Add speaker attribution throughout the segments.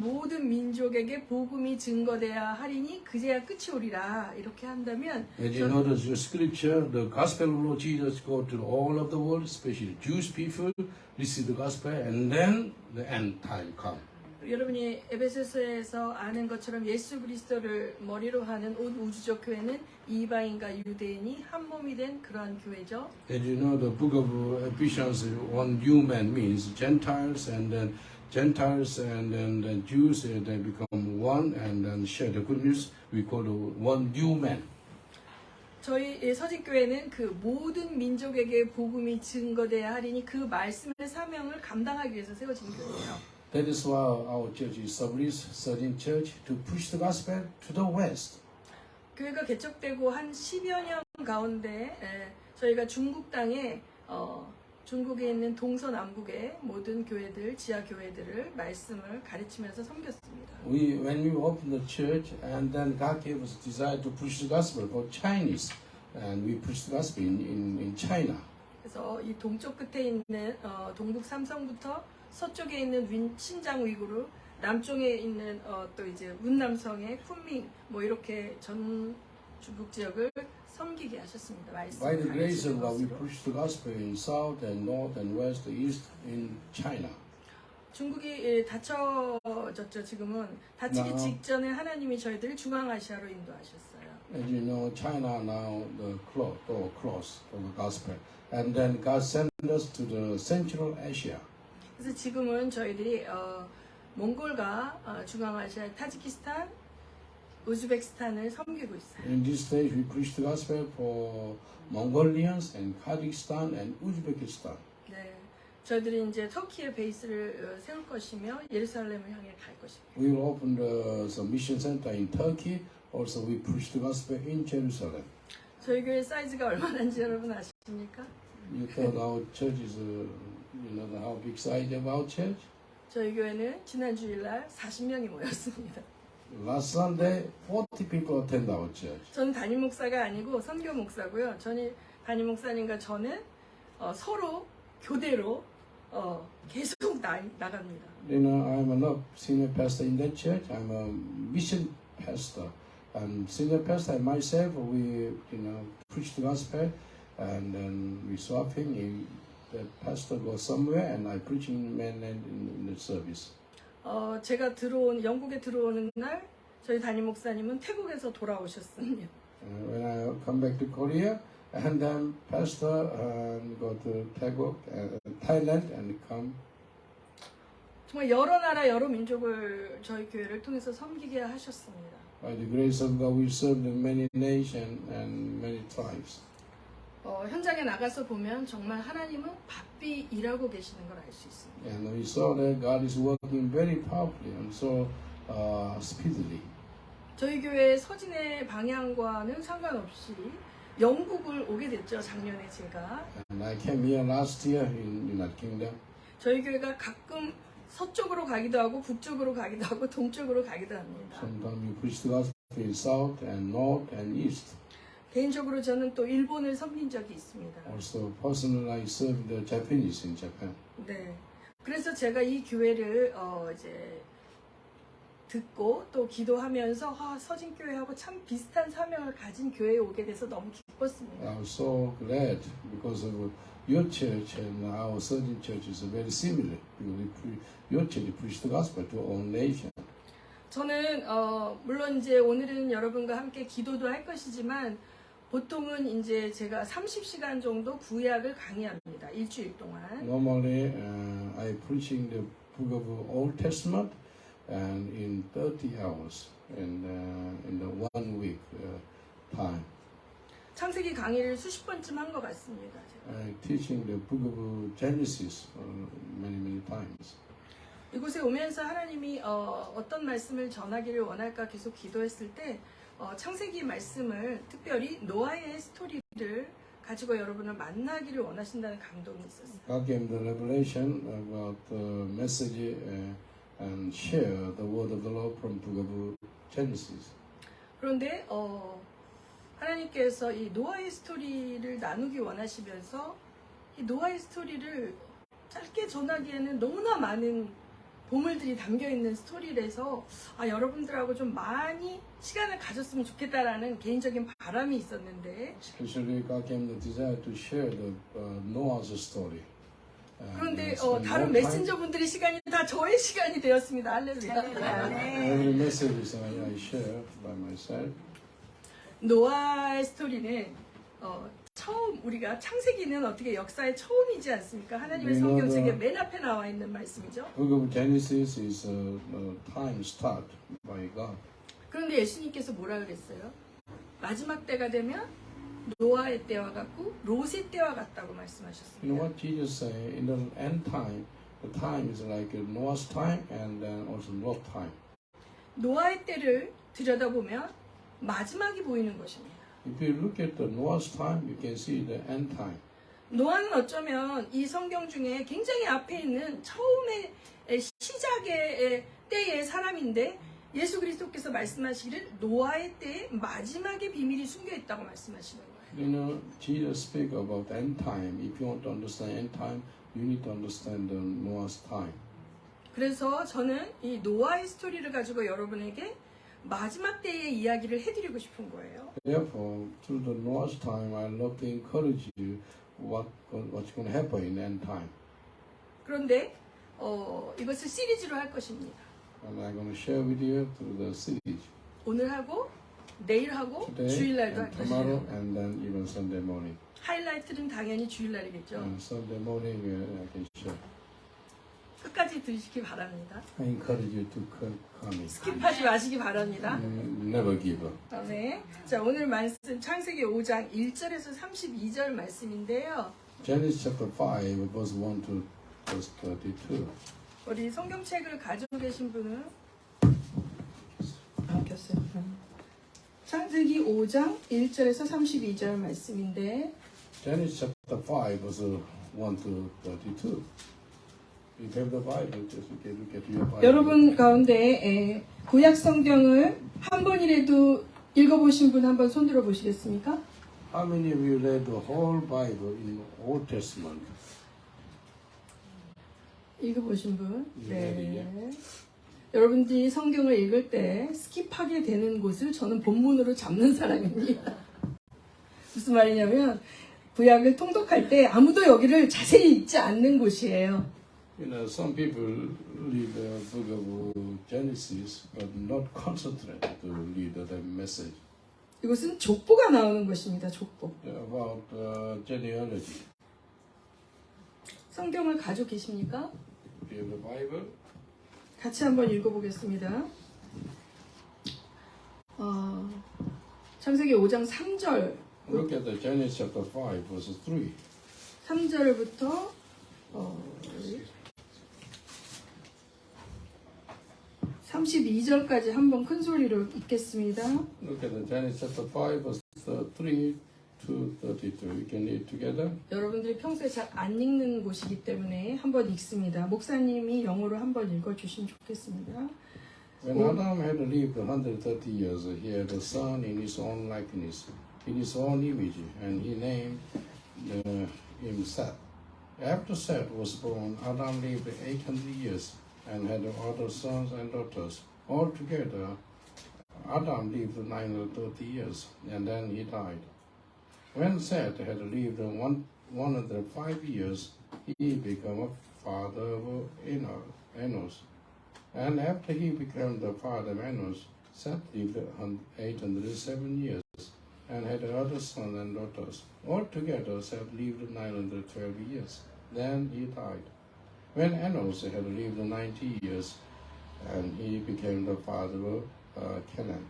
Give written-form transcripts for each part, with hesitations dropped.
Speaker 1: 모든 민족에게 복음이 증거돼야 하리니 그제야 끝이 오리라. 이렇게 한다면
Speaker 2: As you notice your scripture, the gospel of Lord Jesus go to all of the world, especially Jewish people, receive the gospel, and then the end time come.
Speaker 1: 여러분이 에베소서에서 아는 것처럼 예수 그리스도를 머리로 하는 온 우주적 교회는 이방인과 유대인이 한 몸이 된 그러한 교회죠.
Speaker 2: As you know, the book of Ephesians, one new man means Gentiles and then the Jews, they become one and then share the good news. We call it one new man.
Speaker 1: 저희 서진교회는 그 모든 민족에게 복음이 증거돼야 하리니 그 말씀의 사명을 감당하기 위해서 세워진 교회예요.
Speaker 2: That is why our church is established, Surgeon Church, to push the gospel to the west.
Speaker 1: 교회가 개척되고 한 10여 년 가운데 저희가 중국 땅에 중국에 있는 동서남북의 모든 교회들, 지하 교회들을 말씀을 가르치면서 섬겼습니다.
Speaker 2: When we opened the church, and then God gave us desire to push the gospel for Chinese, and we pushed the gospel in China.
Speaker 1: 그래서 이 동쪽 끝에 있는 동북 삼성부터 서쪽에 있는 신장 위구르, 남쪽에 있는 또 이제 문남성의 쿤밍 뭐 이렇게 전 중국 지역을 섬기게 하셨습니다.
Speaker 2: By the grace of God, we pushed the gospel in south and north and west, east in China.
Speaker 1: 중국이 닫혀졌죠. 지금은 닫히기 직전에 하나님이 저희들을 중앙아시아로 인도하셨어요.
Speaker 2: As you know, China now the close for the gospel, and then God sent us to the Central Asia.
Speaker 1: 그래서 지금은 저희들이 몽골과 중앙아시아, 타지키스탄, 우즈베키스탄을 섬기고 있어요.
Speaker 2: In this stage, we preach the gospel for Mongolians and Kazakhstan and Uzbekistan.
Speaker 1: 네, 저희들이 이제 터키에 베이스를 세울 것이며 예루살렘을 향해 갈 것입니다.
Speaker 2: We will open some mission center in Turkey. Also, we preach the gospel in Jerusalem.
Speaker 1: 저희 교회 사이즈가 얼마나인지 여러분 아십니까?
Speaker 2: You thought our church is, you know, how big size of our church?
Speaker 1: 저희 교회는 지난 주일날 40명이 모였습니다.
Speaker 2: Last Sunday, 40 people attend our church.
Speaker 1: 저는 담임 목사가 아니고 선교 목사고요. 저는 담임 목사님과 저는 서로 교대로 계속 나갑니다.
Speaker 2: You know, I'm not senior pastor in that church. I'm a mission pastor. And senior pastor and myself, we, you know, preach the gospel, and then we swapping. The pastor goes somewhere, and I preach in mainland in the service.
Speaker 1: 제가 영국에 들어오는 날 저희 담임 목사님은 태국에서 돌아오셨습니다.
Speaker 2: When I come back to Korea, and then pastor go to Thailand, and come.
Speaker 1: 정말 여러 나라 여러 민족을 저희 교회를 통해서 섬기게 하셨습니다.
Speaker 2: By the grace of God, we serve the many nations and many tribes.
Speaker 1: 현장에 나가서 보면 정말 하나님은 바삐 일하고 계시는 걸 알 수 있습니다.
Speaker 2: And we saw that God is working very powerfully and so speedily.
Speaker 1: 저희 교회 서진의 방향과는 상관없이 영국을 오게 됐죠. 작년에 제가.
Speaker 2: And I came here last year in United Kingdom.
Speaker 1: 저희 교회가 가끔 서쪽으로 가기도 하고 북쪽으로 가기도 하고 동쪽으로 가기도 합니다.
Speaker 2: Sometimes we preach the gospel in south and north and east.
Speaker 1: 개인적으로 저는 또 일본을 섬긴 적이 있습니다.
Speaker 2: Also personally, I served the Japanese in Japan.
Speaker 1: 네. 그래서 제가 이 교회를 이제 듣고 또 기도하면서 서진교회하고 참 비슷한 사명을 가진 교회에 오게 돼서 너무 기뻤습니다.
Speaker 2: I was so glad because of your church and our Surgeon Church is very similar. Your church preach the gospel to all nations.
Speaker 1: 저는 물론 이제 오늘은 여러분과 함께 기도도 할 것이지만 보통은 이제 제가 30시간 정도 구약을 강의합니다. 일주일 동안.
Speaker 2: Normally, I preaching the book of Old Testament and in 30 hours in the 1 week time.
Speaker 1: 창세기 강의를 수십 번쯤 한 것 같습니다.
Speaker 2: Teaching the book of Genesis many times.
Speaker 1: 이곳에 오면서 하나님이 어떤 말씀을 전하기를 원할까 계속 기도했을 때 창세기 말씀을 특별히 노아의 스토리를 가지고 여러분을 만나기를 원하신다는 감동이 있었어요.
Speaker 2: God gave the revelation about the message and share the word of the Lord from book of Genesis.
Speaker 1: 그런데 하나님께서 이 노아의 스토리를 나누기 원하시면서 이 노아의 스토리를 짧게 전하기에는 너무나 많은 보물들이 담겨 있는 스토리라서 여러분들하고 좀 많이 시간을 가졌으면 좋겠다라는 개인적인 바람이 있었는데
Speaker 2: Especially God gave me the desire to share the Noah's story.
Speaker 1: 그런데
Speaker 2: spend
Speaker 1: 다른
Speaker 2: more time.
Speaker 1: 메신저분들의 시간이 다 저의 시간이 되었습니다. 할렐루야.
Speaker 2: Every message I share by myself.
Speaker 1: 노아의 스토리는 처음 우리가 창세기는 어떻게 역사의 처음이지 않습니까? 하나님의 성경책에 맨 앞에 나와 있는 말씀이죠.
Speaker 2: Book of Genesis is time start by God.
Speaker 1: 그런데 예수님께서 뭐라 그랬어요? 마지막 때가 되면 노아의 때와 같고 롯의 때와 같다고
Speaker 2: You know
Speaker 1: 말씀하셨습니다.
Speaker 2: what Jesus say? In the end time, the time is like Noah's time and then also Lot time.
Speaker 1: 노아의 때를 들여다보면 마지막이 보이는 것입니다.
Speaker 2: If you look at the Noah's time, you can see the end time.
Speaker 1: 노아는 어쩌면 이 성경 중에 굉장히 앞에 있는 처음의 시작의 때의 사람인데 예수 그리스도께서 말씀하시기를 노아의 때에 마지막의 비밀이 숨겨 있다고 말씀하시는 거예요.
Speaker 2: You know, Jesus speak about end time. If you want to understand end time, you need to understand the Noah's time.
Speaker 1: 그래서 저는 이 노아의 스토리를 가지고 여러분에게 마지막 때의 이야기를 해드리고 싶은 거예요.
Speaker 2: Therefore, through the Noah's time, I love to encourage you what's going to happen in end time.
Speaker 1: 그런데 이것을 시리즈로 할 것입니다.
Speaker 2: And I'm going to share with you through the series.
Speaker 1: 오늘 하고 내일 하고
Speaker 2: Today
Speaker 1: 주일날도 할
Speaker 2: and tomorrow
Speaker 1: 것이에요.
Speaker 2: and then even Sunday morning.
Speaker 1: 하이라이트는 당연히 주일날이겠죠.
Speaker 2: And Sunday morning I can share.
Speaker 1: 끝까지 들으시기 바랍니다.
Speaker 2: I encourage you to come in.
Speaker 1: 스킵하지 마시기 바랍니다.
Speaker 2: Never give up.
Speaker 1: 네. 자, 오늘 말씀 창세기 5장 1절에서 32절 말씀인데요.
Speaker 2: Genesis chapter 5, verse 1 to verse 32.
Speaker 1: 우리 성경책을 가지고 계신 분은 켰어요. 창세기 5장 1절에서 32절 말씀인데
Speaker 2: Genesis chapter 5, verse 1 to 32. You have the Bible, just look at your Bible.
Speaker 1: 여러분 가운데 구약 성경을 한 번이라도 읽어보신 분 한번 손들어 보시겠습니까?
Speaker 2: How many of you read the whole Bible in Old Testament?
Speaker 1: 읽어보신 분?
Speaker 2: 네.
Speaker 1: 여러분들이 성경을 읽을 때 스킵하게 되는 곳을 저는 본문으로 잡는 사람입니다. 무슨 말이냐면 구약을 통독할 때 아무도 여기를 자세히 읽지 않는 곳이에요.
Speaker 2: You know, some people read the book of Genesis, but not concentrate to read the message
Speaker 1: 이것은 족보가 나오는 것입니다. 족보.
Speaker 2: about genealogy.
Speaker 1: 성경을 가지고 계십니까?
Speaker 2: Do you have the Bible?
Speaker 1: 같이 한번 읽어보겠습니다. 창세기 5장 3절,
Speaker 2: Look at the Genesis chapter 5, verse 3.
Speaker 1: 3절부터 32절까지 한번 큰 소리로 읽겠습니다.
Speaker 2: Look at the Genesis chapter 5, verse 3 to 32. We can read together.
Speaker 1: 여러분들이 평소에 잘 안 읽는 곳이기 때문에 한번 읽습니다. 목사님이 영어로 한번 읽어주시면 좋겠습니다.
Speaker 2: When Adam had lived 130 years, he had a son in his own likeness, in his own image, and he named him Seth. After Seth was born, Adam lived 800 years and had other sons and daughters. Altogether, Adam lived 930 years, and then he died. When Seth had lived 105 years, he became a father of Enos. And after he became the father of Enos, Seth lived 807 years and had other sons and daughters. Altogether, Seth lived 912 years. Then he died. When Enos had lived 90 years, and he became the father of Canaan.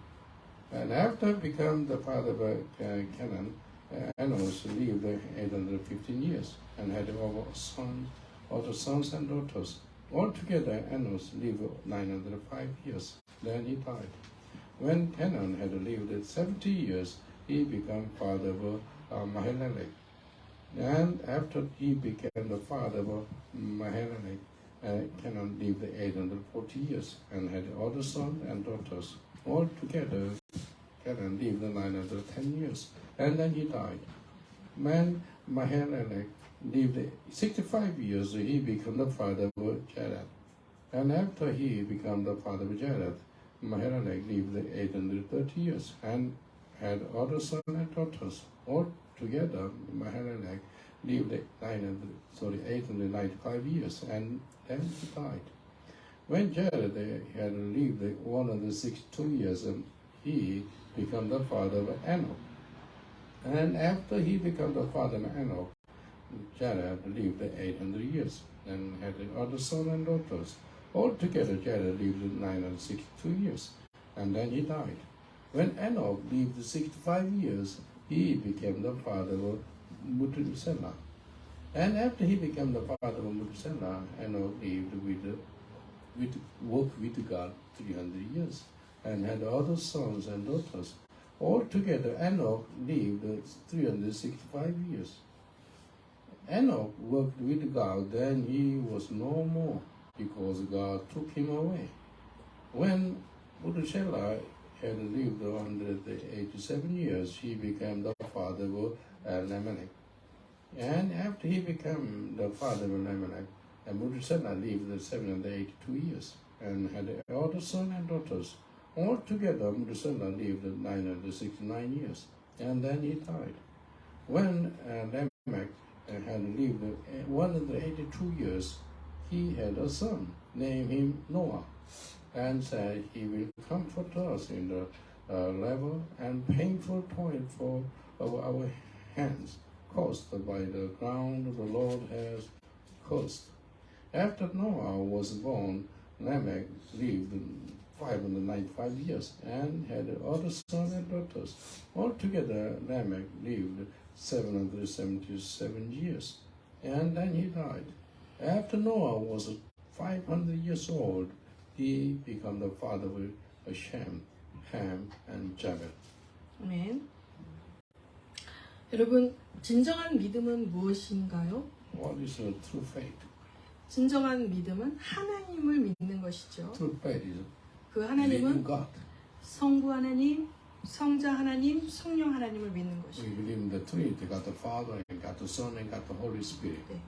Speaker 2: And after becoming the father of Canaan, Enos lived 815 years and had other sons and daughters. Altogether, Enos lived 905 years. Then he died. When Canaan had lived 70 years, he became father of Mahalalel. And after he became the father of Mahalalel, Canaan lived 840 years and had other sons and daughters. Altogether, Canaan lived 910 years. And then he died. When Mahalalel lived 65 years, he became the father of Jared. And after he became the father of Jared, Mahalalel lived 830 years and had other sons and daughters. Altogether, Mahalalel lived 895 years and then he died. When Jared had lived 162 years, he became the father of Enoch. And after he became the father of Enoch, Jared lived 800 years and had other sons and daughters. Altogether, Jared lived 962 years, and then he died. When Enoch lived 65 years, he became the father of Methuselah. And after he became the father of Methuselah, Enoch worked with God 300 years and had other sons and daughters. Altogether, Enoch lived 365 years. Enoch worked with God, then he was no more, because God took him away. When Methuselah had lived 187 years, he became the father of Lamech. And after he became the father of Lamech, Methuselah lived 782 years and had other sons and daughters. Altogether, Methuselah lived 969 years, and then he died. When Lamech had lived 182 years, he had a son, named him Noah, and said he will comfort us in the labor and painful toil of our hands, caused by the ground the Lord has cursed. After Noah was born, Lamech lived 595 years and had other sons and daughters. Altogether, Lamech lived 777 years, and then he died. After Noah was 500 years old, he became the father of Shem, Ham, and Japheth.
Speaker 1: 아멘. 여러분, 진정한 믿음은 무엇인가요?
Speaker 2: What is a true faith?
Speaker 1: 진정한 믿음은 하나님을 믿는 것이죠.
Speaker 2: True faith is
Speaker 1: 그
Speaker 2: believing
Speaker 1: 하나님은
Speaker 2: God.
Speaker 1: 성부 하나님, 성자 하나님, 성령 하나님을 믿는
Speaker 2: We
Speaker 1: 것이죠.
Speaker 2: believe in the Trinity, God the Father, and God the Son, and God the Holy Spirit.
Speaker 1: 네.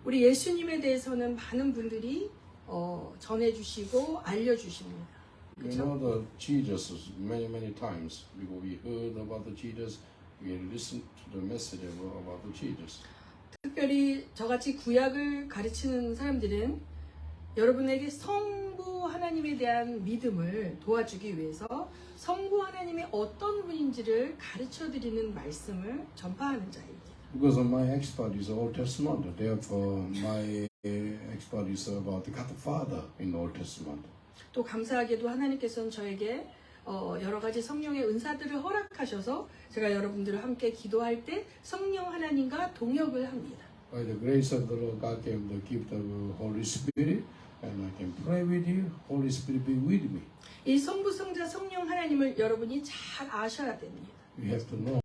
Speaker 1: 우리 예수님에 대해서는 많은 분들이 전해주시고 알려주십니다.
Speaker 2: We know the Jesus many times because we heard about the Jesus. We listened to the message about the Jesus.
Speaker 1: 특별히 저같이 구약을 가르치는 사람들은 여러분에게 성부 하나님에 대한 믿음을 도와주기 위해서 성부 하나님이 어떤 분인지를 가르쳐드리는 말씀을 전파하는 자입니다.
Speaker 2: Because of my expertise Old Testament, therefore my expertise about the God the Father in Old Testament.
Speaker 1: 또 감사하게도 하나님께서는 저에게 여러 가지 성령의 은사들을 허락하셔서 제가 여러분들과 함께 기도할 때 성령 하나님과 동역을 합니다.
Speaker 2: By the grace of the Lord, God gave the gift of Holy Spirit, and I can pray with you. Holy Spirit be with me.
Speaker 1: 이 성부, 성자, 성령 하나님을 여러분이 잘 아셔야 됩니다.
Speaker 2: We have to know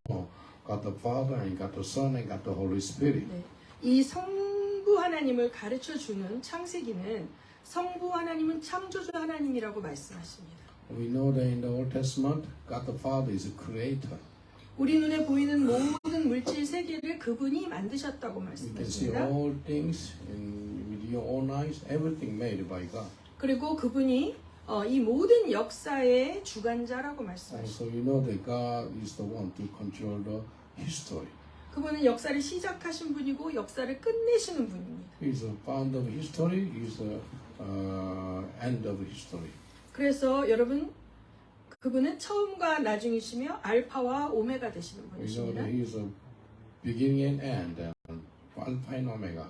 Speaker 2: God the Father, and God the Son, and God the Holy Spirit.
Speaker 1: 네. 이 성부 하나님을 가르쳐주는 창세기는 성부 하나님은 창조주 하나님이라고 말씀하십니다.
Speaker 2: We know that in the Old Testament, God the Father is a creator.
Speaker 1: 우리 눈에 보이는 모든 물질 세계를 그분이 만드셨다고
Speaker 2: You can see
Speaker 1: 말씀하십니다.
Speaker 2: all things with your own eyes, everything made by God.
Speaker 1: 그리고 그분이 이 모든 역사의 주관자라고
Speaker 2: And
Speaker 1: 말씀하십니다.
Speaker 2: so you know that God is the one to control the history.
Speaker 1: 그분은 역사를 시작하신 분이고 역사를 끝내시는 분입니다.
Speaker 2: He is the founder of history, he is the end of history.
Speaker 1: 그래서 여러분 그분은 처음과 나중이시며 알파와 오메가 되시는
Speaker 2: We know
Speaker 1: 분이십니다.
Speaker 2: that he is a beginning and end, and Alpha and Omega.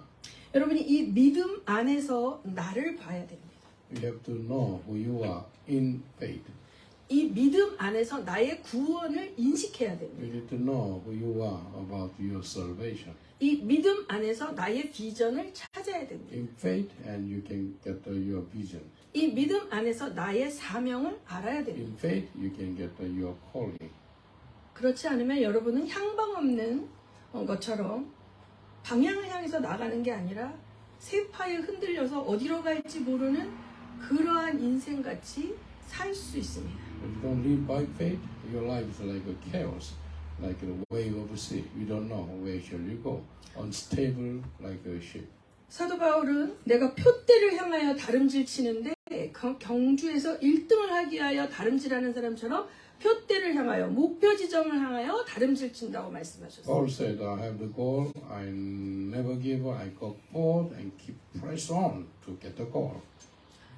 Speaker 1: 여러분이 이 믿음 안에서 나를 봐야 됩니다.
Speaker 2: You have to know who you are in faith.
Speaker 1: 이 믿음 안에서 나의 구원을 인식해야 됩니다.
Speaker 2: You need to know who you are about your salvation.
Speaker 1: 이 믿음 안에서 나의 비전을 찾아야 됩니다.
Speaker 2: In faith, and you can get your vision.
Speaker 1: 이 믿음 안에서 나의 사명을 알아야 됩니다.
Speaker 2: In faith, you can get your calling.
Speaker 1: 그렇지 않으면 여러분은 향방 없는 것처럼 방향을 향해서 나가는 게 아니라 세파에 흔들려서 어디로 갈지 모르는 그러한 인생같이 살 수 있습니다.
Speaker 2: If you don't live by faith, your life is like a chaos, like a wave of the sea. You don't know where shall you go, unstable like a ship.
Speaker 1: 사도 바울은 내가 표대를 향하여 다름질 치는데 경주에서 1등을 하기 위하여 다름질하는 사람처럼 표대를 향하여 목표 지점을 향하여 다름질 친다고 말씀하셨어요.
Speaker 2: Paul said, I have the goal, I never give up, I go forward and keep press on to get the goal.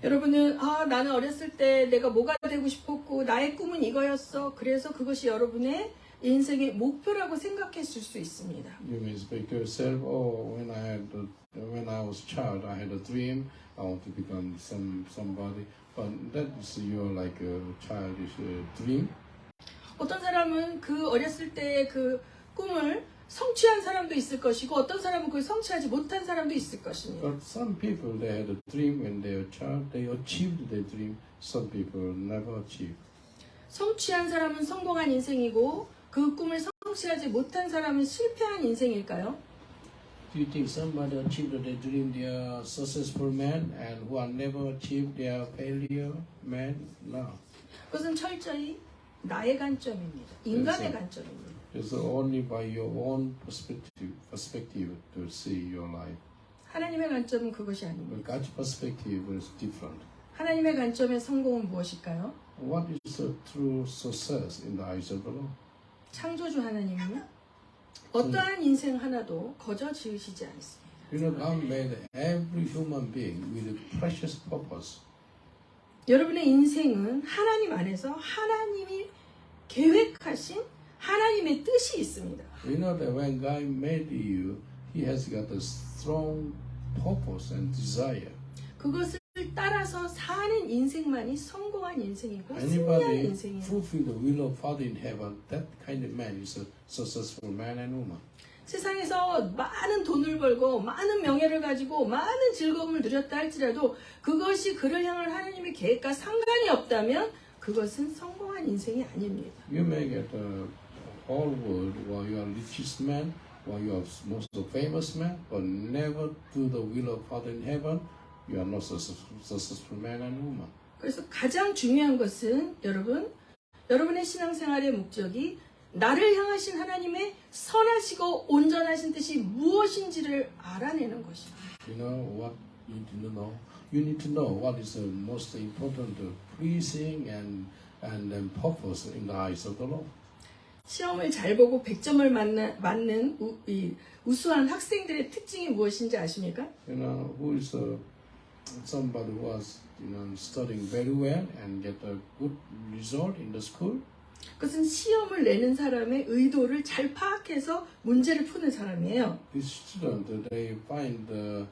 Speaker 1: 여러분은 나는 어렸을 때 내가 뭐가 되고 싶었고 나의 꿈은 이거였어. 그래서 그것이 여러분의 인생의 목표라고 생각했을 수 있습니다.
Speaker 2: You may speak to yourself, when I was a child, I had a dream, I want to become somebody. But that is your like a childish dream.
Speaker 1: 어떤 사람은 그 어렸을 때의 그 꿈을 성취한 사람도 있을 것이고 어떤 사람은 그걸 성취하지 못한 사람도 있을 것입니다.
Speaker 2: But some people, they had a dream when they were a child, they achieved their dream. Some people never achieved.
Speaker 1: 성취한 사람은 성공한 인생이고 그 꿈을 성취하지 못한 사람은 실패한 인생일까요?
Speaker 2: Do you think somebody achieved their dream, they are successful man, and who are never achieved, they are failure man? No.
Speaker 1: 그것은 철저히 나의 관점입니다. 인간의
Speaker 2: 그래서-
Speaker 1: 관점입니다.
Speaker 2: It's only by your own perspective to see your life.
Speaker 1: 하나님의 관점은 그것이 아닙니다.
Speaker 2: But God's perspective is different.
Speaker 1: 하나님의 관점의 성공은 무엇일까요?
Speaker 2: What is the true success in the eyes of the Lord?
Speaker 1: 창조주 하나님은 어떠한 인생 하나도 거저 지으시지 않습니다.
Speaker 2: You know, God made every human being with a precious purpose.
Speaker 1: 여러분의 인생은 하나님 안에서 하나님이 계획하신 하나님의 뜻이 있습니다.
Speaker 2: You know that when God made you, He has got a strong purpose and desire.
Speaker 1: 그것을 따라서 사는 인생만이 성공한 인생이고 승리한
Speaker 2: Anybody
Speaker 1: 인생이에요.
Speaker 2: fulfill the will of Father in heaven, that kind of man is a successful man and woman.
Speaker 1: 세상에서 많은 돈을 벌고 많은 명예를 가지고 많은 즐거움을 누렸다 할지라도 그것이 그를 향한 하나님의 계획과 상관이 없다면 그것은 성공한 인생이 아닙니다.
Speaker 2: You may get the whole world while you are richest man, while you are most famous man, but never do the will of Father in heaven, you are not successful man and woman.
Speaker 1: 그래서 가장 중요한 것은 여러분의 신앙생활의 목적이 나를 향하신 하나님의 선하시고 온전하신 뜻이 무엇인지를 알아내는 것입니다.
Speaker 2: You know what you need to know? You need to know what is the most important, pleasing and purpose in the eyes of the Lord.
Speaker 1: 시험을 잘 보고 100점을 맞는 우수한 학생들의 특징이 무엇인지 아십니까?
Speaker 2: You know, who is somebody who was studying very well and get a good result in the school?
Speaker 1: 그것은 시험을 내는 사람의 의도를 잘 파악해서 문제를 푸는 사람이에요.
Speaker 2: These students, they find the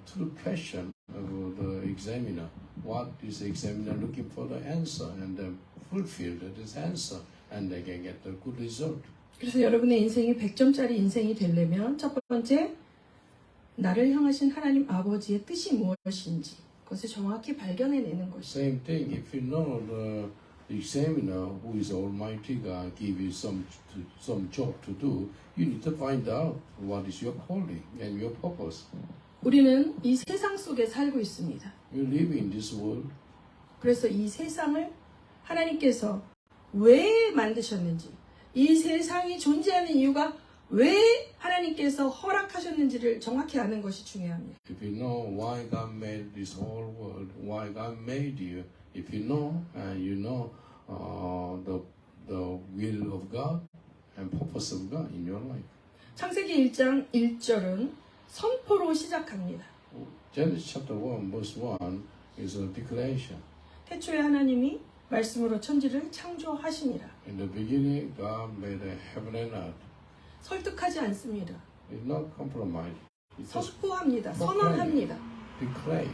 Speaker 2: true question of the examiner. What is the examiner looking for the answer, and they fulfill this answer, and they can get a good result.
Speaker 1: 그래서 여러분의 인생이 100점짜리 인생이 되려면 첫 번째, 나를 향하신 하나님 아버지의 뜻이 무엇인지 그것을 정확히 발견해내는 것이죠.
Speaker 2: Same thing. If you know the examiner, who is Almighty God, give you some job to do, you need to find out what is your calling and your purpose.
Speaker 1: 우리는 이 세상 속에 살고 있습니다.
Speaker 2: You live in this world.
Speaker 1: 그래서 이 세상을 하나님께서 왜 만드셨는지, 이 세상이 존재하는 이유가 왜 하나님께서 허락하셨는지를 정확히 아는 것이 중요합니다.
Speaker 2: If you know why God made this whole world, why God made you, if you know and you know the will of God and purpose of God in your life.
Speaker 1: 창세기 1장 1절은 선포로 시작합니다.
Speaker 2: Genesis chapter 1 verse 1 is a declaration.
Speaker 1: 태초에 하나님이 말씀으로 천지를 창조하시니라.
Speaker 2: In the beginning, God made a heaven and earth.
Speaker 1: 설득하지 않습니다.
Speaker 2: It's not compromise. It's just
Speaker 1: 선포합니다. 선언합니다.
Speaker 2: declare.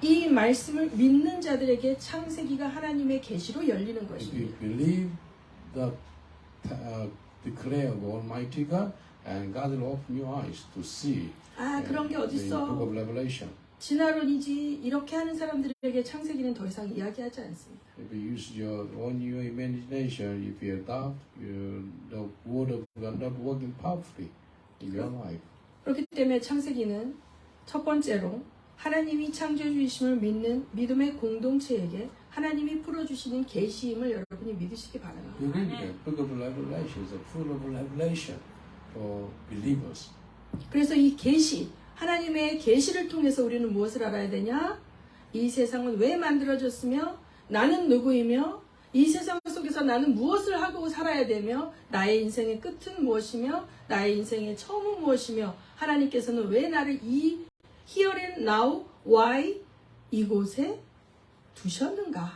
Speaker 1: 이 말씀을 믿는 자들에게 창세기가 하나님의 계시로 열리는
Speaker 2: If
Speaker 1: 것입니다.
Speaker 2: you believe the declare of Almighty God, and God will open your eyes to see
Speaker 1: 그런 게
Speaker 2: the book
Speaker 1: 어딨어.
Speaker 2: of Revelation.
Speaker 1: 진화론이지 이렇게 하는 사람들에게 창세기는 더 이상 이야기하지 않습니다.
Speaker 2: If you use your imagination, if you doubt, the word of God not working powerfully in your life.
Speaker 1: 그렇기 때문에 창세기는 첫 번째로 하나님이 창조주이심을 믿는 믿음의 공동체에게 하나님이 풀어주시는 계시임을 여러분이 믿으시기 바랍니다.
Speaker 2: You read the book of Revelation is full of revelation for believers.
Speaker 1: 그래서 이 계시, 하나님의 계시를 통해서 우리는 무엇을 알아야 되냐? 이 세상은 왜 만들어졌으며 나는 누구이며 이 세상 속에서 나는 무엇을 하고 살아야 되며 나의 인생의 끝은 무엇이며 나의 인생의 처음은 무엇이며 하나님께서는 왜 나를 이 here and now why 이곳에 두셨는가?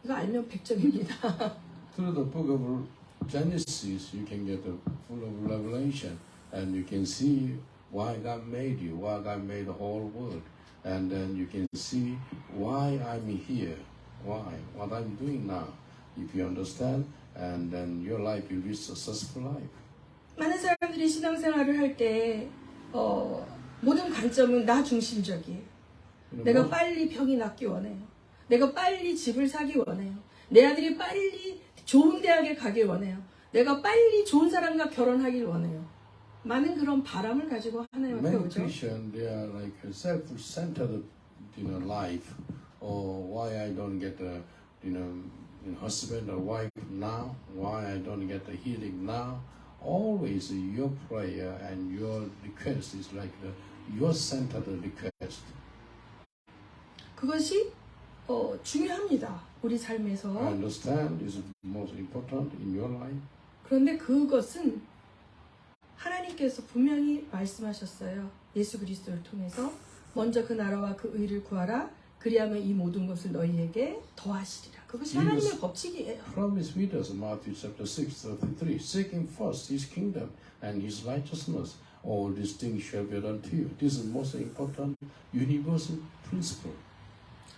Speaker 1: 이거 알면 100점입니다.
Speaker 2: Through the book of Genesis, you can get the full of revelation, and you can see why God made you, why God made the whole world, and then you can see why I'm here, why, what I'm doing now. If you understand, and then your life will be a successful life.
Speaker 1: 많은 사람들이 신앙생활을 할 때 모든 관점은 나 중심적이에요. 내가 빨리 병이 낫기 원해요. 내가 빨리 집을 사기 원해요. 내 아들이 빨리 좋은 대학에 가길 원해요. 내가 빨리 좋은 사람과 결혼하길 원해요. 많은 그런 바람을 가지고 하나님 앞에
Speaker 2: Many
Speaker 1: 오죠.
Speaker 2: Christians, they are like a self-centered, life. Or why I don't get a, husband or wife now? Why I don't get the healing now? Always your prayer and your request is like your centered request.
Speaker 1: 그것이 중요합니다. 우리 삶에서.
Speaker 2: I understand is most important in your life.
Speaker 1: 그런데 그것은 하나님께서 분명히 말씀하셨어요. 예수 그리스도를 통해서 먼저 그 나라와 그 의를 구하라. 그리하면 이 모든 것을 너희에게 더하시리라. 그것이 하나님의 법칙이에요.
Speaker 2: Promise with us, Matthew chapter 6:33. Seek him first his kingdom and his righteousness. All these things shall be done to you. This is most important universal principle.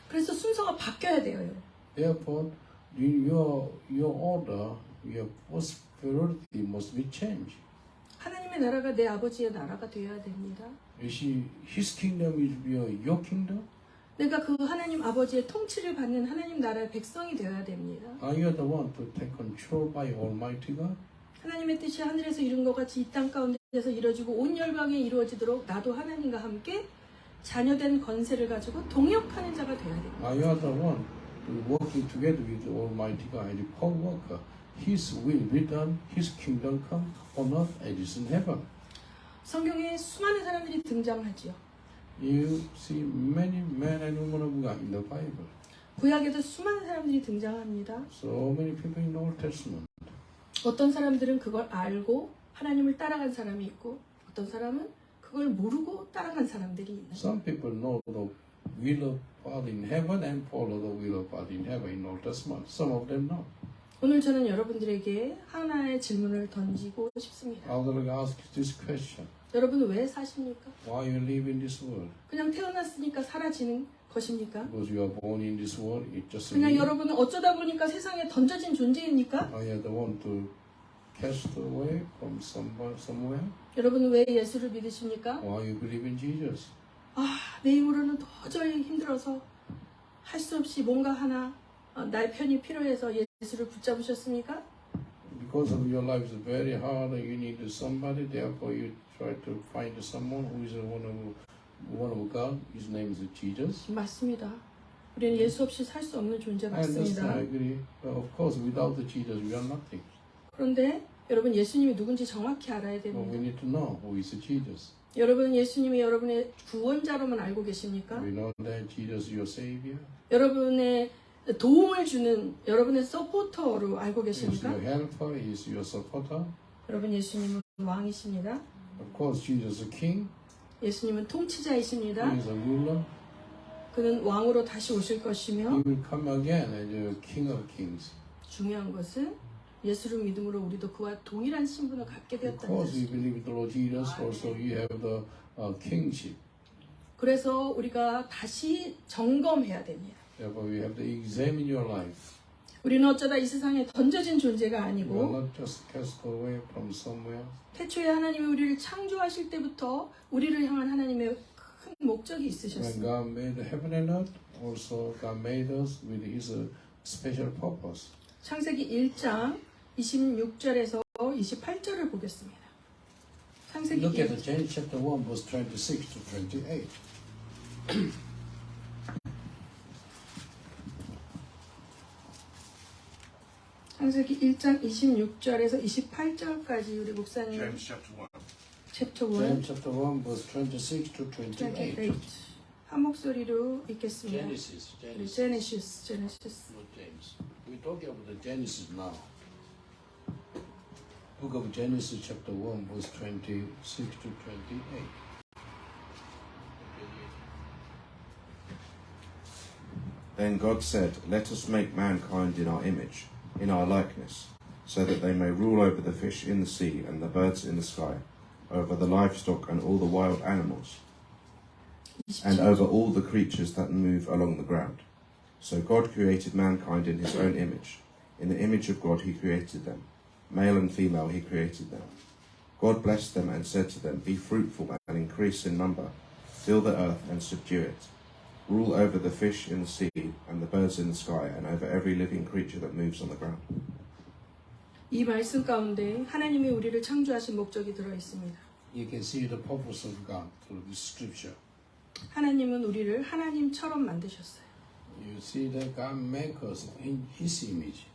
Speaker 1: 그래서 순서가 바뀌어야 돼요.
Speaker 2: Therefore, your order, your first priority must be changed.
Speaker 1: 하나님의 나라가 내 아버지의 나라가 되어야 됩니다.
Speaker 2: You see, his kingdom will be your kingdom.
Speaker 1: 내가 그 하나님 아버지의 통치를 받는 하나님 나라의 백성이 되어야 됩니다.
Speaker 2: Are you the one to take control by Almighty God?
Speaker 1: 하나님의 뜻이 하늘에서 이룬 것 같이 이 땅 가운데서 이루어지고 온 열방에 이루어지도록 나도 하나님과 함께 자녀된 권세를 가지고 동역하는 자가 되어야 됩니다.
Speaker 2: Are you the one to working together with the Almighty God and the co-worker? His will be done, His kingdom come on earth as it is in heaven.
Speaker 1: 성경에 수많은 사람들이 등장하지요.
Speaker 2: You see many men and women of God in the Bible.
Speaker 1: 구약에도 수많은 사람들이 등장합니다.
Speaker 2: So many people in the Old Testament.
Speaker 1: 어떤 사람들은 그걸 알고 하나님을 따라간 사람이 있고 어떤 사람은 그걸 모르고 따라간 사람들이 있는.
Speaker 2: Some people know the will of God in heaven and follow the will of God in heaven in Old Testament. Some of them know.
Speaker 1: 오늘 저는 여러분들에게 하나의 질문을 던지고 싶습니다.
Speaker 2: I would like to ask this question.
Speaker 1: 여러분 왜 사십니까?
Speaker 2: Why you live in this world?
Speaker 1: 그냥 태어났으니까 사라지는 것입니까?
Speaker 2: Because you are born in this world, it just
Speaker 1: 그냥
Speaker 2: means
Speaker 1: 여러분은 어쩌다 보니까 세상에 던져진 존재입니까?
Speaker 2: are you the one to cast away from somewhere?
Speaker 1: 여러분은 왜 예수를 믿으십니까?
Speaker 2: Why you believe in Jesus?
Speaker 1: 내 힘으로는 도저히 힘들어서 할 수 없이 뭔가 하나 나의 편이 필요해서 예수를 붙잡으셨습니까?
Speaker 2: Because of your life is very hard, you need somebody. Therefore, you try to find someone who is one of God. His name is Jesus.
Speaker 1: 맞습니다. 우리는 예수 없이 살 수 없는 존재
Speaker 2: I understand.
Speaker 1: 맞습니다.
Speaker 2: I agree. But of course, without the Jesus, we are nothing.
Speaker 1: 그런데 여러분 예수님이 누군지 정확히 알아야
Speaker 2: But we
Speaker 1: 됩니다.
Speaker 2: need to know who is Jesus.
Speaker 1: 여러분은 예수님이 여러분의 구원자로만 알고 계십니까?
Speaker 2: We know that Jesus is your Savior.
Speaker 1: 여러분의 도움을 주는 여러분의 서포터로 알고
Speaker 2: He is
Speaker 1: 계십니까?
Speaker 2: your helper. He is your supporter.
Speaker 1: 여러분 예수님은 왕이십니다.
Speaker 2: Of course, Jesus is a King.
Speaker 1: 예수님은 통치자이십니다.
Speaker 2: He is a ruler.
Speaker 1: 그는 왕으로 다시 오실
Speaker 2: He
Speaker 1: 것이며
Speaker 2: will come again as a King of Kings.
Speaker 1: 중요한 것은 예수를 믿음으로 우리도 그와 동일한 신분을 갖게 되었다는
Speaker 2: Because we
Speaker 1: 사실.
Speaker 2: believe in the Lord Jesus, also you have the kingship.
Speaker 1: 그래서 우리가 다시 점검해야 됩니다.
Speaker 2: Therefore, we have to examine your life.
Speaker 1: 우리는 어쩌다 이 세상에 던져진 존재가
Speaker 2: You are
Speaker 1: 아니고
Speaker 2: not just cast away from somewhere.
Speaker 1: 태초에 하나님이 우리를 창조하실 때부터 우리를 향한 하나님의 큰 목적이
Speaker 2: When
Speaker 1: 있으셨습니다.
Speaker 2: God made heaven and earth, also God made us with His special purpose.
Speaker 1: 창세기 1장 26절에서 28절을 보겠습니다. 창세기
Speaker 2: Look at
Speaker 1: 1장
Speaker 2: Genesis chapter 1, verse 26 to 28.
Speaker 1: 창세기 1장 26절에서 28절까지 우리 목사님
Speaker 3: James chapter 1.
Speaker 1: chapter 1,
Speaker 2: James chapter 1, verse 26 to 28.
Speaker 1: 28. 한 목소리로 읽겠습니다.
Speaker 2: Genesis.
Speaker 1: Genesis.
Speaker 2: Not James. We're talking about the Genesis now. Book of Genesis chapter 1, verse 26 to 28.
Speaker 3: Then God said, "Let us make mankind in our image, in our likeness, so that they may rule over the fish in the sea and the birds in the sky, over the livestock and all the wild animals, and over all the creatures that move along the ground." So God created mankind in his own image. In the image of God he created them. Male and female he created them. God blessed them and said to them, "Be fruitful and increase in number. Fill the earth and subdue it. Rule over the fish in the sea and the birds in the sky and over every living creature that moves on the ground."
Speaker 1: 이 말씀 가운데 하나님이 우리를 창조하신 목적이 들어 있습니다.
Speaker 2: You can see the purpose of God through this scripture.
Speaker 1: 하나님은 우리를 하나님처럼 만드셨어요.
Speaker 2: You see that God made us in His image.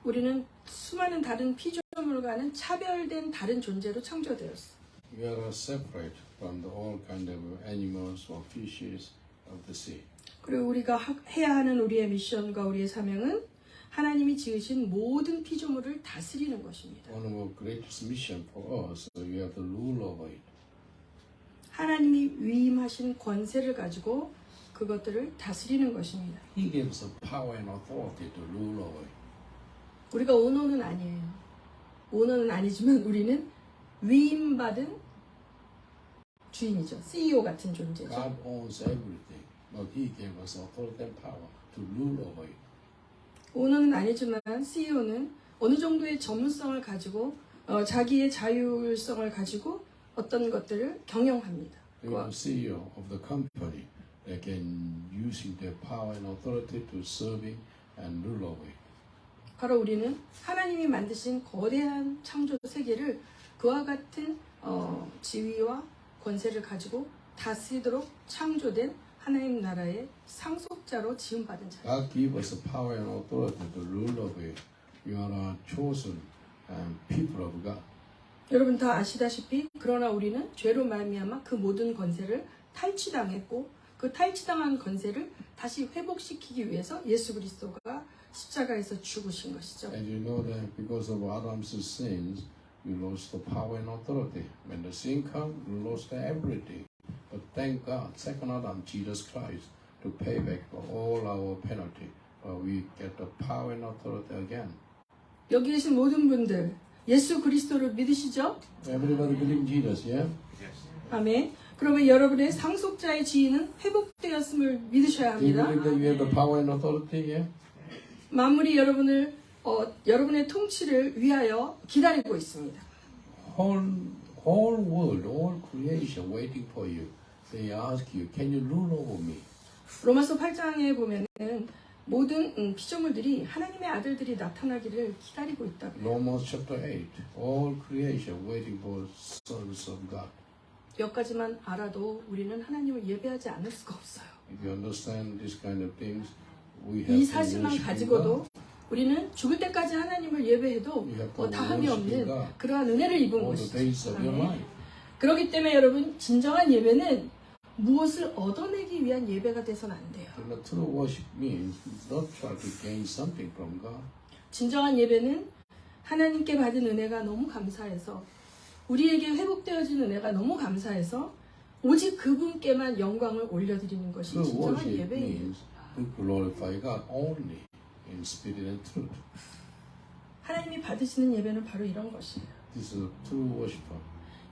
Speaker 1: 우리는 수많은 다른 피조물과는 차별된 다른 존재로 창조되었어요.
Speaker 2: We are separate from the all kind of animals or fishes of the sea.
Speaker 1: 그리고 우리가 해야 하는 우리의 미션과 우리의 사명은 하나님이 지으신 모든 피조물을 다스리는 것입니다.
Speaker 2: One of our greatest mission for us, so we have to rule over it.
Speaker 1: 하나님이 위임하신 권세를 가지고 그것들을 다스리는 것입니다.
Speaker 2: He gives us power and authority to rule over it.
Speaker 1: 우리가 오너는 아니에요. 오너는 아니지만 우리는 위임받은 주인이죠. CEO 같은 존재죠.
Speaker 2: God owns everything, but He gave us authority and power to rule over it.
Speaker 1: 오너는 아니지만 CEO는 어느 정도의 전문성을 가지고 자기의 자율성을 가지고 어떤 것들을 경영합니다.
Speaker 2: We are CEO of the company that can using their power and authority to serving and rule over it.
Speaker 1: 바로 우리는 하나님이 만드신 거대한 창조 세계를 그와 같은 지위와 권세를 가지고 다스리도록 창조된 하나님 나라의 상속자로 지음받은 자.
Speaker 2: God gave us the power and authority to rule over it. We are a chosen people of God.
Speaker 1: 여러분 다 아시다시피 그러나 우리는 죄로 말미암아 그 모든 권세를 탈취당했고 그 탈취당한 권세를 다시 회복시키기 위해서 예수 그리스도가 십자가에서 죽으신 것이죠.
Speaker 2: And you know that because of Adam's sins, we lost the power and authority. When the sin came, we lost everything. But thank God, second Adam, Jesus Christ, to pay back for all our penalty. We get the power and authority again.
Speaker 1: 여기 계신 모든 분들 예수 그리스도를 믿으시죠?
Speaker 2: Everybody believe Jesus, yeah?
Speaker 1: 아멘. 그러면 여러분의 상속자의 지위는 회복되었음을 믿으셔야
Speaker 2: Do you
Speaker 1: 합니다.
Speaker 2: believe that you have the power and authority, yeah?
Speaker 1: 만물이 여러분의 통치를 위하여 기다리고 있습니다.
Speaker 2: Whole world, all creation waiting for you. They ask you, can you rule over me?
Speaker 1: 로마서 8장에 보면은 모든 피조물들이 하나님의 아들들이 나타나기를 기다리고 있다고 해요.
Speaker 2: Romans chapter 8, all creation waiting for sons of God.
Speaker 1: 몇 가지만 알아도 우리는 하나님을 예배하지 않을 수가 없어요.
Speaker 2: If you understand this kind of things, we have
Speaker 1: 이
Speaker 2: to
Speaker 1: 사실만
Speaker 2: worship
Speaker 1: 가지고도
Speaker 2: God.
Speaker 1: 우리는 죽을 때까지 하나님을 예배해도 다함이 없는 그러한 은혜를 입은
Speaker 2: All the
Speaker 1: 것이죠.
Speaker 2: days of your life.
Speaker 1: 그렇기 때문에 여러분 진정한 예배는 무엇을 얻어내기 위한 예배가 돼서는 안 돼요.
Speaker 2: And the true worship means not try to gain something from God.
Speaker 1: 진정한 예배는 하나님께 받은 은혜가 너무 감사해서 우리에게 회복되어진 은혜가 너무 감사해서 오직 그분께만 영광을 올려드리는 것이
Speaker 2: True
Speaker 1: 진정한
Speaker 2: worship
Speaker 1: 예배예요.
Speaker 2: means to glorify God only in spirit and truth.
Speaker 1: 하나님이 받으시는 예배는 바로 이런 것이에요.
Speaker 2: This is a true worshiper.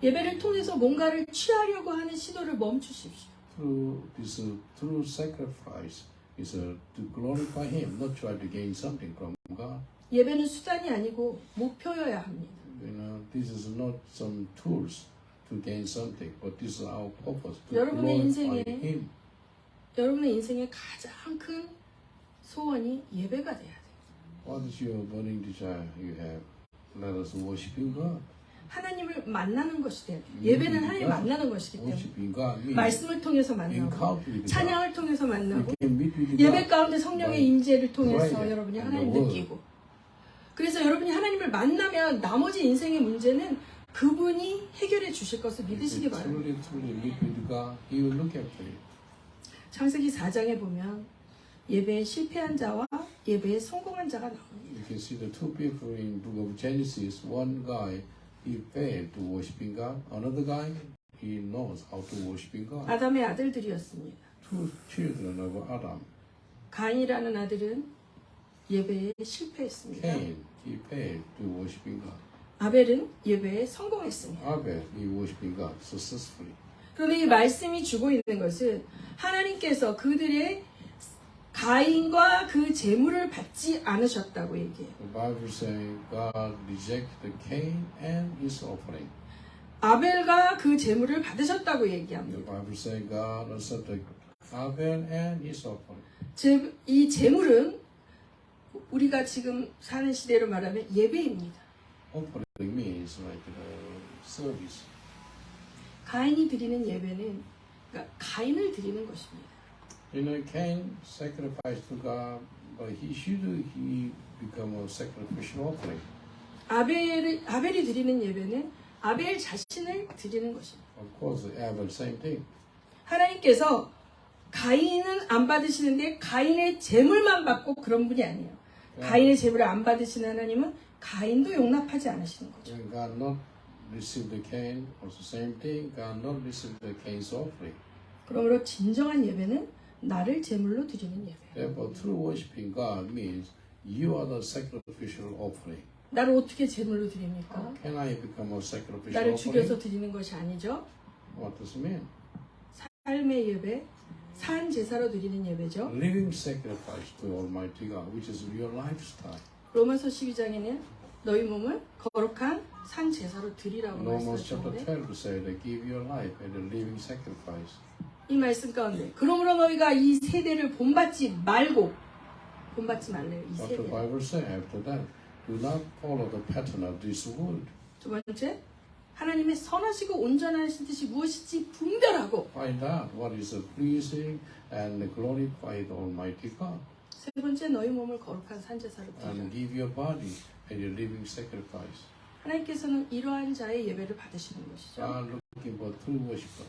Speaker 1: 예배를 통해서 뭔가를 취하려고 하는 시도를 멈추십시오.
Speaker 2: Through this true sacrifice is to glorify Him, not try to gain something from God.
Speaker 1: 예배는 수단이 아니고 목표여야 합니다.
Speaker 2: You know, this is not some tools to gain something, but this is our purpose to
Speaker 1: 여러분의
Speaker 2: glorify
Speaker 1: 인생에
Speaker 2: Him.
Speaker 1: 여러분의 인생의 가장 큰 소원이 예배가 돼야 돼요.
Speaker 2: What is your burning desire you have? Let us worship God.
Speaker 1: 하나님을 만나는 것이 돼요. 예배는 하나님 만나는 것이기 때문에
Speaker 2: Worshiping God means
Speaker 1: 말씀을 통해서 만나고
Speaker 2: encounter with God.
Speaker 1: 찬양을 통해서 만나고
Speaker 2: You can meet with
Speaker 1: 예배
Speaker 2: God.
Speaker 1: 가운데 성령의 임재를 통해서
Speaker 2: Right.
Speaker 1: 여러분이
Speaker 2: And
Speaker 1: 하나님
Speaker 2: the word.
Speaker 1: 느끼고 그래서 여러분이 하나님을 만나면 나머지 인생의 문제는 그분이 해결해 주실 것을
Speaker 2: If
Speaker 1: 믿으시기
Speaker 2: you
Speaker 1: 바랍니다.
Speaker 2: truly meet with God, He will look after you.
Speaker 1: 창세기 4장에 보면 예배에 실패한 자와 예배에 성공한 자가 나옵니다.
Speaker 2: You can see the two people in book of Genesis. One guy, he failed to worshiping God. Another guy, he knows how to worshiping God.
Speaker 1: 아담의 아들들이었습니다.
Speaker 2: Two children of Adam.
Speaker 1: 가인이라는 아들은 예배에 실패했습니다.
Speaker 2: Cain, he failed to worshiping God.
Speaker 1: 아벨은 예배에 성공했습니다.
Speaker 2: Abel, he worshiping God successfully.
Speaker 1: 그런데 이 말씀이 주고 있는 것은 하나님께서 그들의 가인과 그 재물을 받지 않으셨다고 얘기해요.
Speaker 2: The Bible says God rejected Cain and his offering.
Speaker 1: 아벨과 그 재물을 받으셨다고
Speaker 2: The
Speaker 1: 얘기합니다.
Speaker 2: Bible says God accepted Abel and his offering.
Speaker 1: 이 재물은 우리가 지금 사는 시대로 말하면 예배입니다.
Speaker 2: Offering means like service.
Speaker 1: 가인이 드리는 예배는 그러니까 가인을 드리는 것입니다.
Speaker 2: You know, Cain sacrificed to God, but he become a sacrificial offering.
Speaker 1: 아벨이 드리는 예배는 아벨 자신을 드리는 것입니다.
Speaker 2: Of course, Abel same thing.
Speaker 1: 하나님께서 가인은 안 받으시는데 가인의 재물만 받고 그런 분이 아니에요. 가인의 재물을 안 받으시는 하나님은 가인도 용납하지 않으시는 거죠.
Speaker 2: When God not received the Cain, also same thing. God not received the Cain's offering.
Speaker 1: 그러므로 진정한 예배는 나를 제물로 드리는 예배.
Speaker 2: Therefore, true worshiping God means you are the sacrificial offering.
Speaker 1: 나를 어떻게 제물로 드립니까?
Speaker 2: Can I become a sacrificial
Speaker 1: 나를
Speaker 2: offering?
Speaker 1: 죽여서 드리는 것이 아니죠.
Speaker 2: What does it mean?
Speaker 1: 삶의 예배, 산 제사로 드리는 예배죠.
Speaker 2: Living sacrifice to Almighty God, which is your lifestyle.
Speaker 1: 로마서 12장에는 너희 몸을 거룩한 산 제사로 드리라고
Speaker 2: Romans chapter
Speaker 1: 말씀하셨는데
Speaker 2: 12 says that give your life as a living sacrifice.
Speaker 1: 이 말씀 가운데 그러므로 너희가 이 세대를 본받지 말래요. 이
Speaker 2: What the
Speaker 1: 세대.
Speaker 2: Bible says after that, do not follow the pattern of this world.
Speaker 1: 두 번째, 하나님의 선하시고 온전하신 뜻이 무엇인지 분별하고.
Speaker 2: Find out what is pleasing and glorify the Almighty God.
Speaker 1: 세 번째, 너희 몸을 거룩한 산 제사로 드리라.
Speaker 2: And give your body as a living sacrifice.
Speaker 1: 하나님께서는 이러한 자의 예배를 받으시는 것이죠.
Speaker 2: God looking for true worshiper.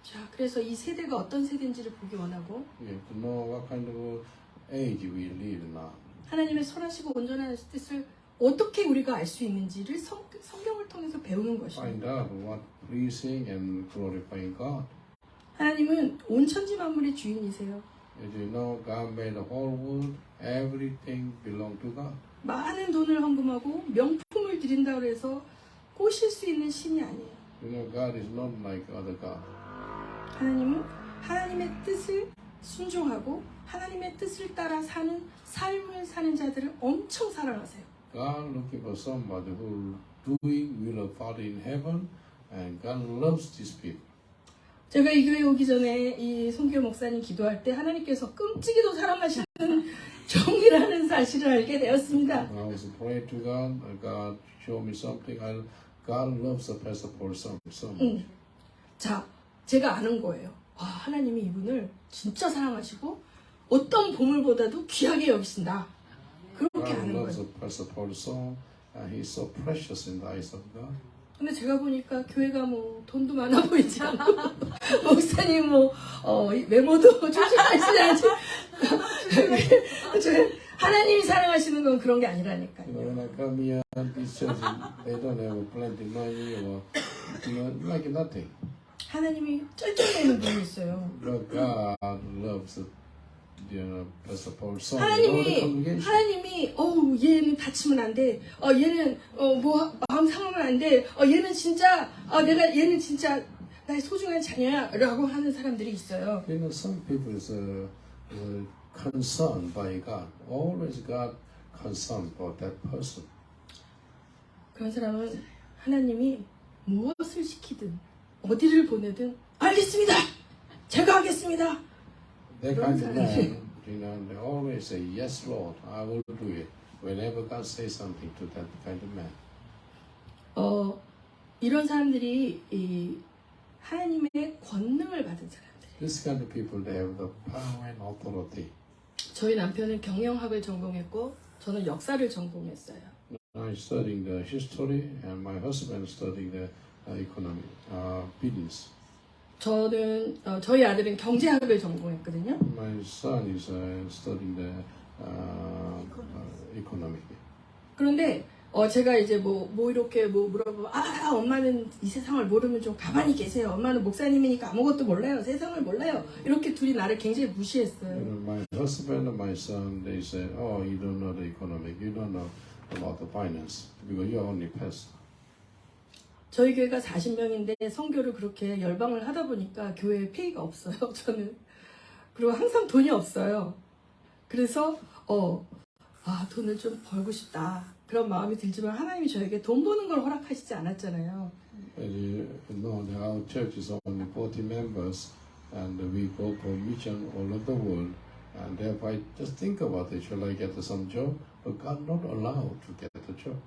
Speaker 1: 자, 그래서 이 세대가 어떤 세대인지를 보기 원하고
Speaker 2: You have to know what kind of age we live now.
Speaker 1: 하나님의 선하시고 온전한 뜻을 어떻게 우리가 알 수 있는지를 성경을 통해서 배우는 것입니다.
Speaker 2: Find out what pleasing and glorifying God.
Speaker 1: 하나님은 온 천지 만물의 주인이세요.
Speaker 2: As you know, God made the whole world. Everything belongs to God.
Speaker 1: 많은 돈을 헌금하고 명품을 드린다고 해서 꼬실 수 있는 신이 아니에요.
Speaker 2: You know, God is not like other God.
Speaker 1: 하나님은 하나님의 뜻을 순종하고 하나님의 뜻을 따라 사는 삶을 사는 자들을 엄청 사랑하세요.
Speaker 2: God looking for somebody who doing will of Father in heaven, and God loves these people.
Speaker 1: 제가 이 교회 오기 전에 이 송교 목사님 기도할 때 하나님께서 끔찍이도 사랑하시는 종이라는 사실을 알게 되었습니다.
Speaker 2: When I was praying to God, God showed me something. God loves the Pastor Paul so much.
Speaker 1: 자, 제가 아는 거예요. 와, 하나님이 이분을 진짜 사랑하시고 어떤 보물보다도 귀하게 여기신다. 그렇게
Speaker 2: God
Speaker 1: 아는
Speaker 2: loves
Speaker 1: 거예요.
Speaker 2: the Pastor Paul so, and he's so precious in the eyes of God.
Speaker 1: 근데 제가 보니까 교회가 뭐 돈도 많아 보이지 않고 목사님 뭐 외모도 조심하시지 않지. 하나님이 사랑하시는 건 그런 게 아니라니까요.
Speaker 2: You know, when I come here, these churches, they don't have plenty money or, you know, like nothing.
Speaker 1: 하나님이 쩔쩔매는 분이 있어요.
Speaker 2: But God loves, you know, Pastor Paul so much. All the congregation.
Speaker 1: 하나님이 얘는 다치면 안 돼. 얘는 뭐 마음 상하면 안 돼. 얘는 진짜 얘는 진짜 나의 소중한 자녀야라고 하는 사람들이 있어요.
Speaker 2: You know, some people is concerned by God. Always God concerned for that person.
Speaker 1: 그런 사람은 하나님이 무엇을 시키든 어디를 보내든 알겠습니다. 제가 하겠습니다.
Speaker 2: That kind of man, you know, they always say, yes, Lord, I will do it. Whenever God says something to that kind of man.
Speaker 1: 이런 사람들이 이 하나님의 권능을 받은 사람들.
Speaker 2: This kind of people, they have the power and authority.
Speaker 1: 저희 남편은 경영학을 전공했고 저는 역사를 전공했어요.
Speaker 2: I'm studying the history, and my husband studying the economy, business.
Speaker 1: 저는 저희 아들은 경제학을 전공했거든요.
Speaker 2: My son is studying the economy.
Speaker 1: 그런데 제가 이제 뭐 이렇게 물어보면 엄마는 이 세상을 모르면 좀 가만히 계세요. 엄마는 목사님이니까 아무것도 몰라요. 세상을 몰라요. 이렇게 둘이 나를 굉장히 무시했어요.
Speaker 2: My husband and my son, they say, "Oh, you don't know the economic. You don't know about the finance because you're only pastor."
Speaker 1: 저희 교회가 40명인데 선교를 그렇게 열방을 하다 보니까 교회에 페이가 없어요. 저는. 그리고 항상 돈이 없어요. 그래서 돈을 좀 벌고 싶다. 그런 마음이 들지만 하나님이 저에게 돈 버는 걸 허락하시지 않았잖아요.
Speaker 2: As you know, our church is only 40 members, and we go for mission all over the world. And therefore, I just think about it. Shall I get some job? But God not allowed to get a job.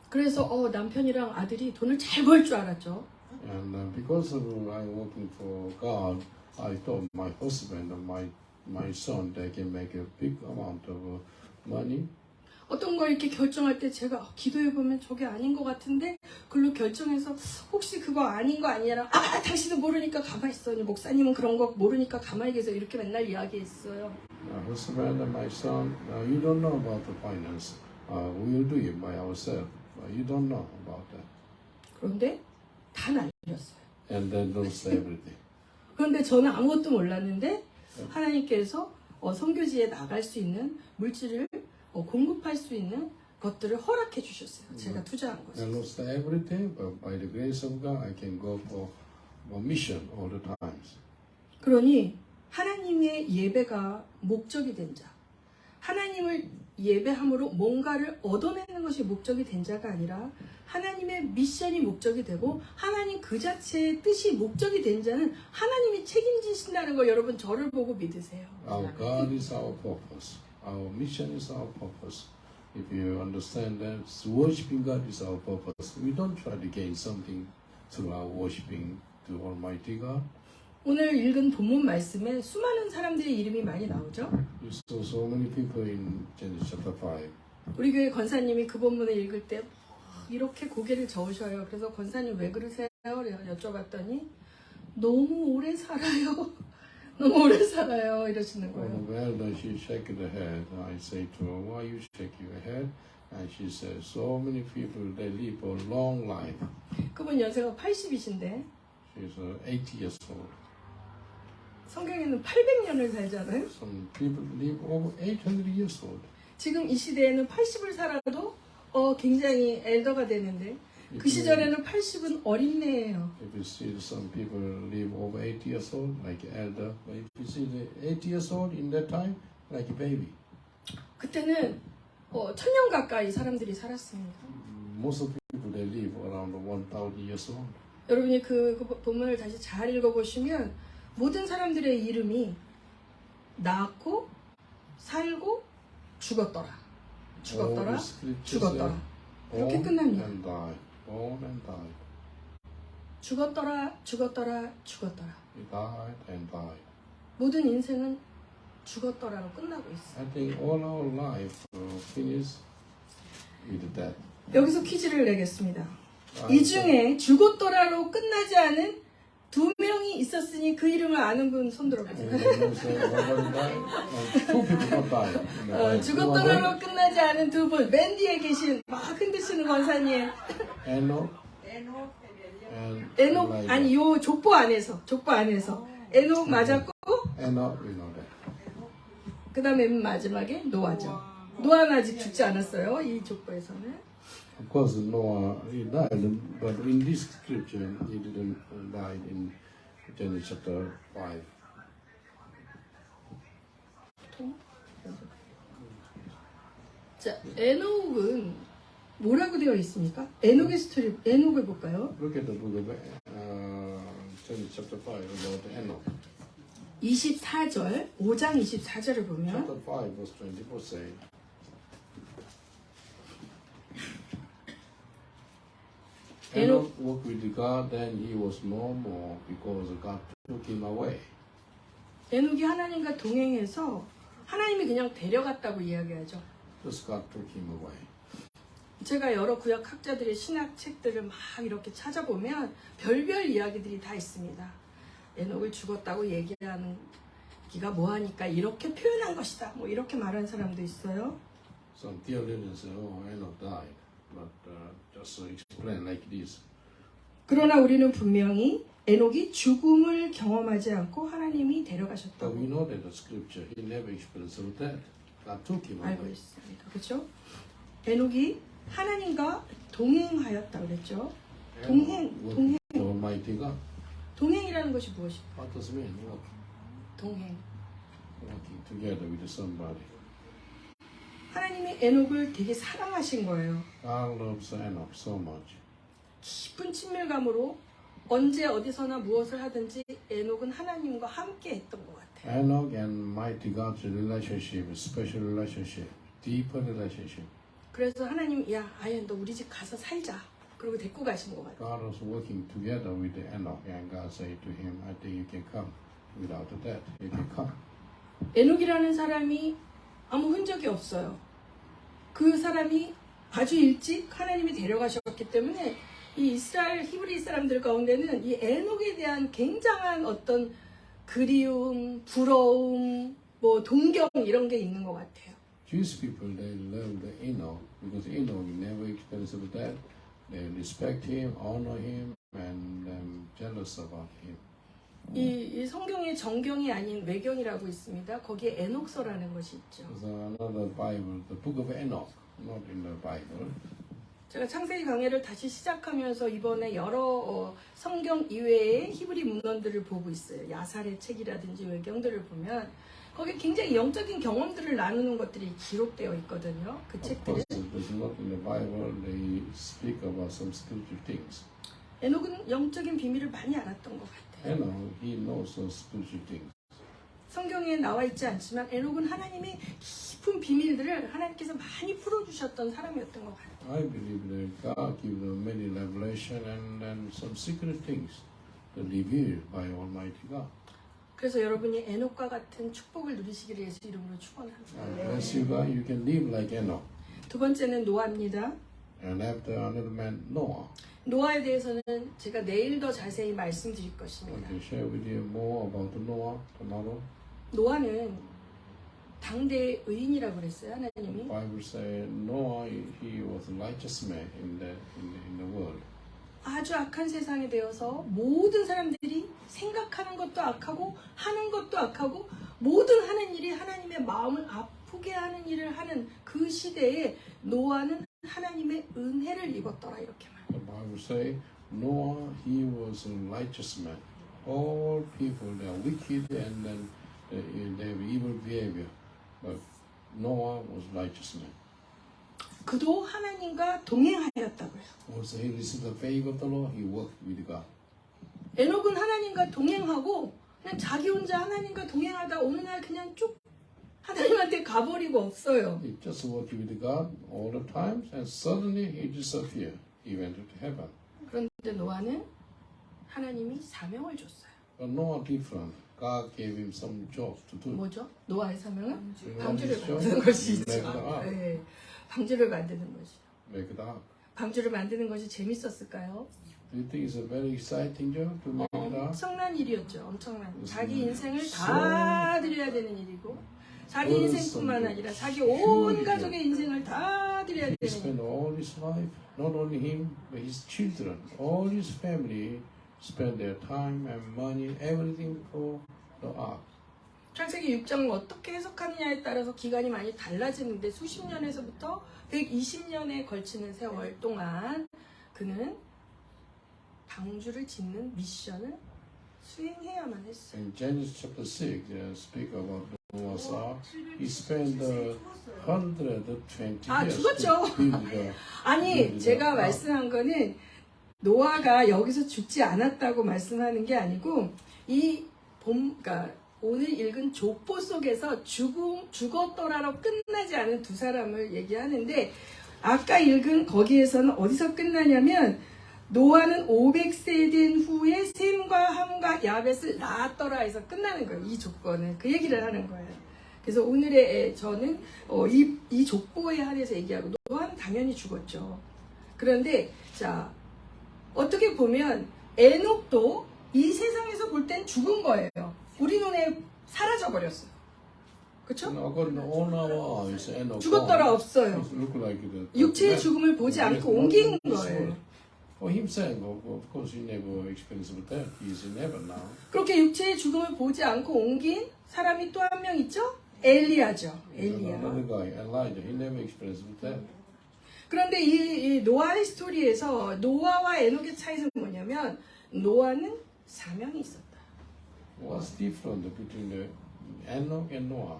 Speaker 1: 그래서 남편이랑 아들이 돈을 잘 벌 줄 알았죠.
Speaker 2: And because I'm working for God, I told my husband and my son they can make a big amount of money.
Speaker 1: 어떤 걸 이렇게 결정할 때 제가 기도해보면 저게 아닌 것 같은데 그걸로 결정해서 혹시 그거 아닌 거 아니냐 당신은 모르니까 가만히 있어. 목사님은 그런 거 모르니까 가만히 계세요. 이렇게 맨날 이야기했어요.
Speaker 2: My husband and my son, you don't know about the finance. We'll do it by ourselves. You don't know about that.
Speaker 1: 그런데 다 날렸어요.
Speaker 2: And they lose everything.
Speaker 1: 그런데 저는 아무것도 몰랐는데 하나님께서 선교지에 나갈 수 있는 물질을 공급할 수 있는 것들을 허락해 주셨어요. 제가 투자한
Speaker 2: I
Speaker 1: 것을.
Speaker 2: lost everything, but by the grace of God, I can go for mission all the times.
Speaker 1: 그러니 하나님의 예배가 목적이 된 자, 하나님을 예배함으로 뭔가를 얻어내는 것이 목적이 된 자가 아니라 하나님의 미션이 목적이 되고 하나님 그 자체의 뜻이 목적이 된 자는 하나님이 책임지신다는 걸 여러분 저를 보고 믿으세요.
Speaker 2: Our God is our purpose. Our mission is our purpose. If you understand that, worshiping God is our purpose. We don't try to gain something through our worshiping to Almighty God.
Speaker 1: 오늘 읽은 본문 말씀에 수많은 사람들의 이름이 많이 나오죠.
Speaker 2: You saw so many people in Genesis chapter 5.
Speaker 1: 우리 교회 권사님이 그 본문을 읽을 때 이렇게 고개를 저으셔요. 그래서 권사님 왜 그러세요? 여쭤봤더니 너무 오래 살아요. 너무 오래 살아요. 이러시는 거예요.
Speaker 2: Well, then she shaking her head. I say to her, why you shaking your head? And she says, so many people, they live a long life.
Speaker 1: 그분 연세가 80이신데
Speaker 2: She's 80 years old.
Speaker 1: 성경에는 800년을 살잖아요.
Speaker 2: Some people live over 800 years old.
Speaker 1: 지금 이 시대에는 80을 살아도 굉장히 엘더가 되는데 그 시절에는 80은 어린애예요.
Speaker 2: If you see some people live over 80 years old, like elder, but if you see the 80 years old in that time, like a baby.
Speaker 1: 그때는 1000년 가까이 사람들이 살았습니다.
Speaker 2: Most of people they live around 1,000 years old.
Speaker 1: 여러분이 그 본문을 다시 잘 읽어보시면 모든 사람들의 이름이 낳았고 살고 죽었더라. 죽었더라. 죽었더라. 이렇게 끝납니다.
Speaker 2: And died. Born and died.
Speaker 1: 죽었더라. 죽었더라. 죽었더라.
Speaker 2: He died and died.
Speaker 1: 모든 인생은 죽었더라로 끝나고 있어요.
Speaker 2: I think all our life finish with death.
Speaker 1: 여기서 퀴즈를 내겠습니다. 이 중에 죽었더라로 끝나지 않은 2명이 있었으니 그 이름을 아는 분 손 들어보세요. 죽었더라로 끝나지 않은 2분. 맨 뒤에 계신 막 흔드시는 권사님. 에녹 아니 요 족보 안에서 에녹 맞았고 그 다음에 맨 마지막에 노아죠. 노아는 아직 죽지 않았어요. 이 족보에서는.
Speaker 2: Of course, Noah he died, but in this scripture he didn't die in Genesis chapter 5.
Speaker 1: 자, 에녹은 뭐라고 되어 있습니까? 에녹의 스토리, 에녹을 볼까요?
Speaker 2: Look at the book of Genesis chapter 5 about Enoch.
Speaker 1: 24절, 5장 24절을 보면
Speaker 2: Chapter 5 verse 24 say, Enoch walked with God, then he was no more because God took him away.
Speaker 1: 에녹이 하나님과 동행해서 하나님이 그냥 데려갔다고 이야기하죠.
Speaker 2: Just God took him away.
Speaker 1: 제가 여러 구약학자들의 신학 책들을 막 이렇게 찾아보면 별별 이야기들이 다 있습니다. 에녹을 죽었다고 얘기하는 기가 뭐하니까 이렇게 표현한 것이다. 뭐 이렇게 말하는 사람도 있어요.
Speaker 2: Some theologians say, oh, Enoch died. But just to explain like this.
Speaker 1: 그러나 우리는 분명히 에녹이 죽음을 경험하지 않고 하나님이
Speaker 2: But
Speaker 1: 데려가셨다고
Speaker 2: we know that the scripture, he never experienced that. God took him
Speaker 1: 알고
Speaker 2: away.
Speaker 1: 있습니다. 그렇죠? 에녹이 하나님과 동행하였다 그랬죠. 동행, 동행.
Speaker 2: The Almighty God.
Speaker 1: 동행이라는 것이 무엇일까?
Speaker 2: What does it mean? Walking,
Speaker 1: 동행.
Speaker 2: walking together with somebody.
Speaker 1: 하나님이 에녹을 되게 사랑하신 거예요.
Speaker 2: God loves Enoch so much.
Speaker 1: 깊은 친밀감으로 언제 어디서나 무엇을 하든지 에녹은 하나님과 함께 했던 것 같아요.
Speaker 2: Enoch and mighty God's relationship, special relationship, deeper relationship.
Speaker 1: 그래서 하나님, 야, 아예 너 우리 집 가서 살자. 그리고 데리고 가신 것 같아요.
Speaker 2: God was working together with Enoch, and God said to him, I think you can come. Without that, you can come.
Speaker 1: 에녹이라는 사람이 아무 흔적이 없어요. 그 사람이 아주 일찍 하나님이 데려가셨기 때문에 이 이스라엘 히브리 사람들 가운데는 이 에녹에 대한 굉장한 어떤 그리움, 부러움, 뭐 동경 이런 게 있는 것 같아요.
Speaker 2: Jewish people, they loved Enoch because Enoch never experienced that. They respect him, honor him, and jealous about him.
Speaker 1: 이 성경의 정경이 아닌 외경이라고 있습니다. 거기에 에녹서라는 것이 있죠.
Speaker 2: There's another Bible, the book of Enoch, not in the Bible.
Speaker 1: 제가 창세기 강해를 다시 시작하면서 이번에 여러 성경 이외의 히브리 문헌들을 보고 있어요. 야살의 책이라든지 외경들을 보면 거기에 굉장히 영적인 경험들을 나누는 것들이 기록되어 있거든요. 그
Speaker 2: Of
Speaker 1: 책들은.
Speaker 2: course, it was not in the Bible. They speak about some spiritual things.
Speaker 1: 에녹은 영적인 비밀을 많이 알았던 것 같아요.
Speaker 2: Enoch, he knows some spiritual things.
Speaker 1: 성경에 나와 있지 않지만 에녹은 하나님의 깊은 비밀들을 하나님께서 많이 풀어주셨던 사람이었던 것 같아요.
Speaker 2: I believe that God gives them many revelation and some secret things revealed by Almighty God.
Speaker 1: 그래서 여러분이 에녹과 같은 축복을 누리시기를 예수 이름으로 축원합니다.
Speaker 2: Bless you God, you can live like Enoch.
Speaker 1: 두 번째는 노아입니다.
Speaker 2: And after another man, Noah.
Speaker 1: 노아에 대해서는 제가 내일 더 자세히 말씀드릴
Speaker 2: I
Speaker 1: 것입니다.
Speaker 2: can share with you more about Noah tomorrow.
Speaker 1: 노아는 당대의 의인이라고 그랬어요.
Speaker 2: The
Speaker 1: 하나님이.
Speaker 2: Bible says Noah, he was a righteous man in the world.
Speaker 1: 아주 악한 세상에 되어서 모든 사람들이 생각하는 것도 악하고 하는 것도 악하고 모든 하는 일이 하나님의 마음을 아프게 하는 일을 하는 그 시대에 노아는 하나님의 은혜를 입었더라 이렇게 말해요.
Speaker 2: The Bible says Noah, he was a righteous man. All people, they are wicked and then they have evil behavior. But Noah was righteous man.
Speaker 1: 그도 하나님과 동행하였다고요.
Speaker 2: Also, he received the favor of the Lord. He worked with God.
Speaker 1: 에녹은 하나님과 동행하고 그냥 자기 혼자 하나님과 동행하다 어느 날 그냥 쭉 하나님한테 가버리고 없어요.
Speaker 2: He just worked with God all the time, and suddenly he disappeared. He went to heaven.
Speaker 1: 그런데 노아는 하나님이 사명을 줬어요.
Speaker 2: But Noah different. God gave him some jobs to do.
Speaker 1: 뭐죠? 노아의 사명은
Speaker 2: You know
Speaker 1: 방주를
Speaker 2: his job?
Speaker 1: 만드는 것이죠.
Speaker 2: Make the ark.
Speaker 1: 네, 방주를 만드는 것이죠.
Speaker 2: Make the ark.
Speaker 1: 방주를 만드는 것이 재밌었을까요?
Speaker 2: Do you think it's a very exciting job to make the ark?
Speaker 1: 엄청난 일이었죠. 엄청난. 자기
Speaker 2: 음.
Speaker 1: 인생을 다 드려야 되는 일이고 자기 인생뿐만 아니라 자기 온
Speaker 2: huge
Speaker 1: 가족의 인생을 다 드려야
Speaker 2: He
Speaker 1: 되는
Speaker 2: spent all his life, not only him, but his children, all his family spent their time and money, everything for the ark.
Speaker 1: 창세기 6장을 어떻게 해석하느냐에 따라서 기간이 많이 달라지는데 수십 년에서부터 120년에 걸치는 세월 동안 그는 방주를 짓는 미션을 수행해야만 했어요.
Speaker 2: In Genesis chapter 6, speak about Noah's ark. He spent 120
Speaker 1: 아,
Speaker 2: years
Speaker 1: 죽었죠.
Speaker 2: to build the
Speaker 1: 아니 제가 말씀한 거는 노아가 여기서 죽지 않았다고 말씀하는 게 아니고 그러니까 오늘 읽은 족보 속에서 죽었더라로 끝나지 않은 두 사람을 얘기하는데 아까 읽은 거기에서는 어디서 끝나냐면 노아는 500세 된 후에 셈과 함과 야벳을 낳았더라 해서 끝나는 거예요. 이 조건은 그 얘기를 하는 거예요. 그래서 오늘의 저는 이 족보에 한해서 얘기하고 노아는 당연히 죽었죠. 그런데 자 어떻게 보면 에녹도 이 세상에서 볼 땐 죽은 거예요. 우리 눈에 사라져 버렸어요. 그렇죠?
Speaker 2: And according to all our eyes, Enoch
Speaker 1: 죽었더라 없어요.
Speaker 2: look like the
Speaker 1: 육체의 죽음을 보지 않고 옮긴 거예요.
Speaker 2: For himself, of course, he never experienced death. He is in heaven now.
Speaker 1: 그렇게 육체의 죽음을 보지 않고 옮긴 사람이 또 한 명 있죠? 엘리야죠. 엘리야.
Speaker 2: Another guy, Elijah, he never experienced death.
Speaker 1: 그런데 이 노아의 스토리에서 노아와 에녹의 차이는 뭐냐면 노아는 사명이 있었다.
Speaker 2: What's different between the Enoch and Noah?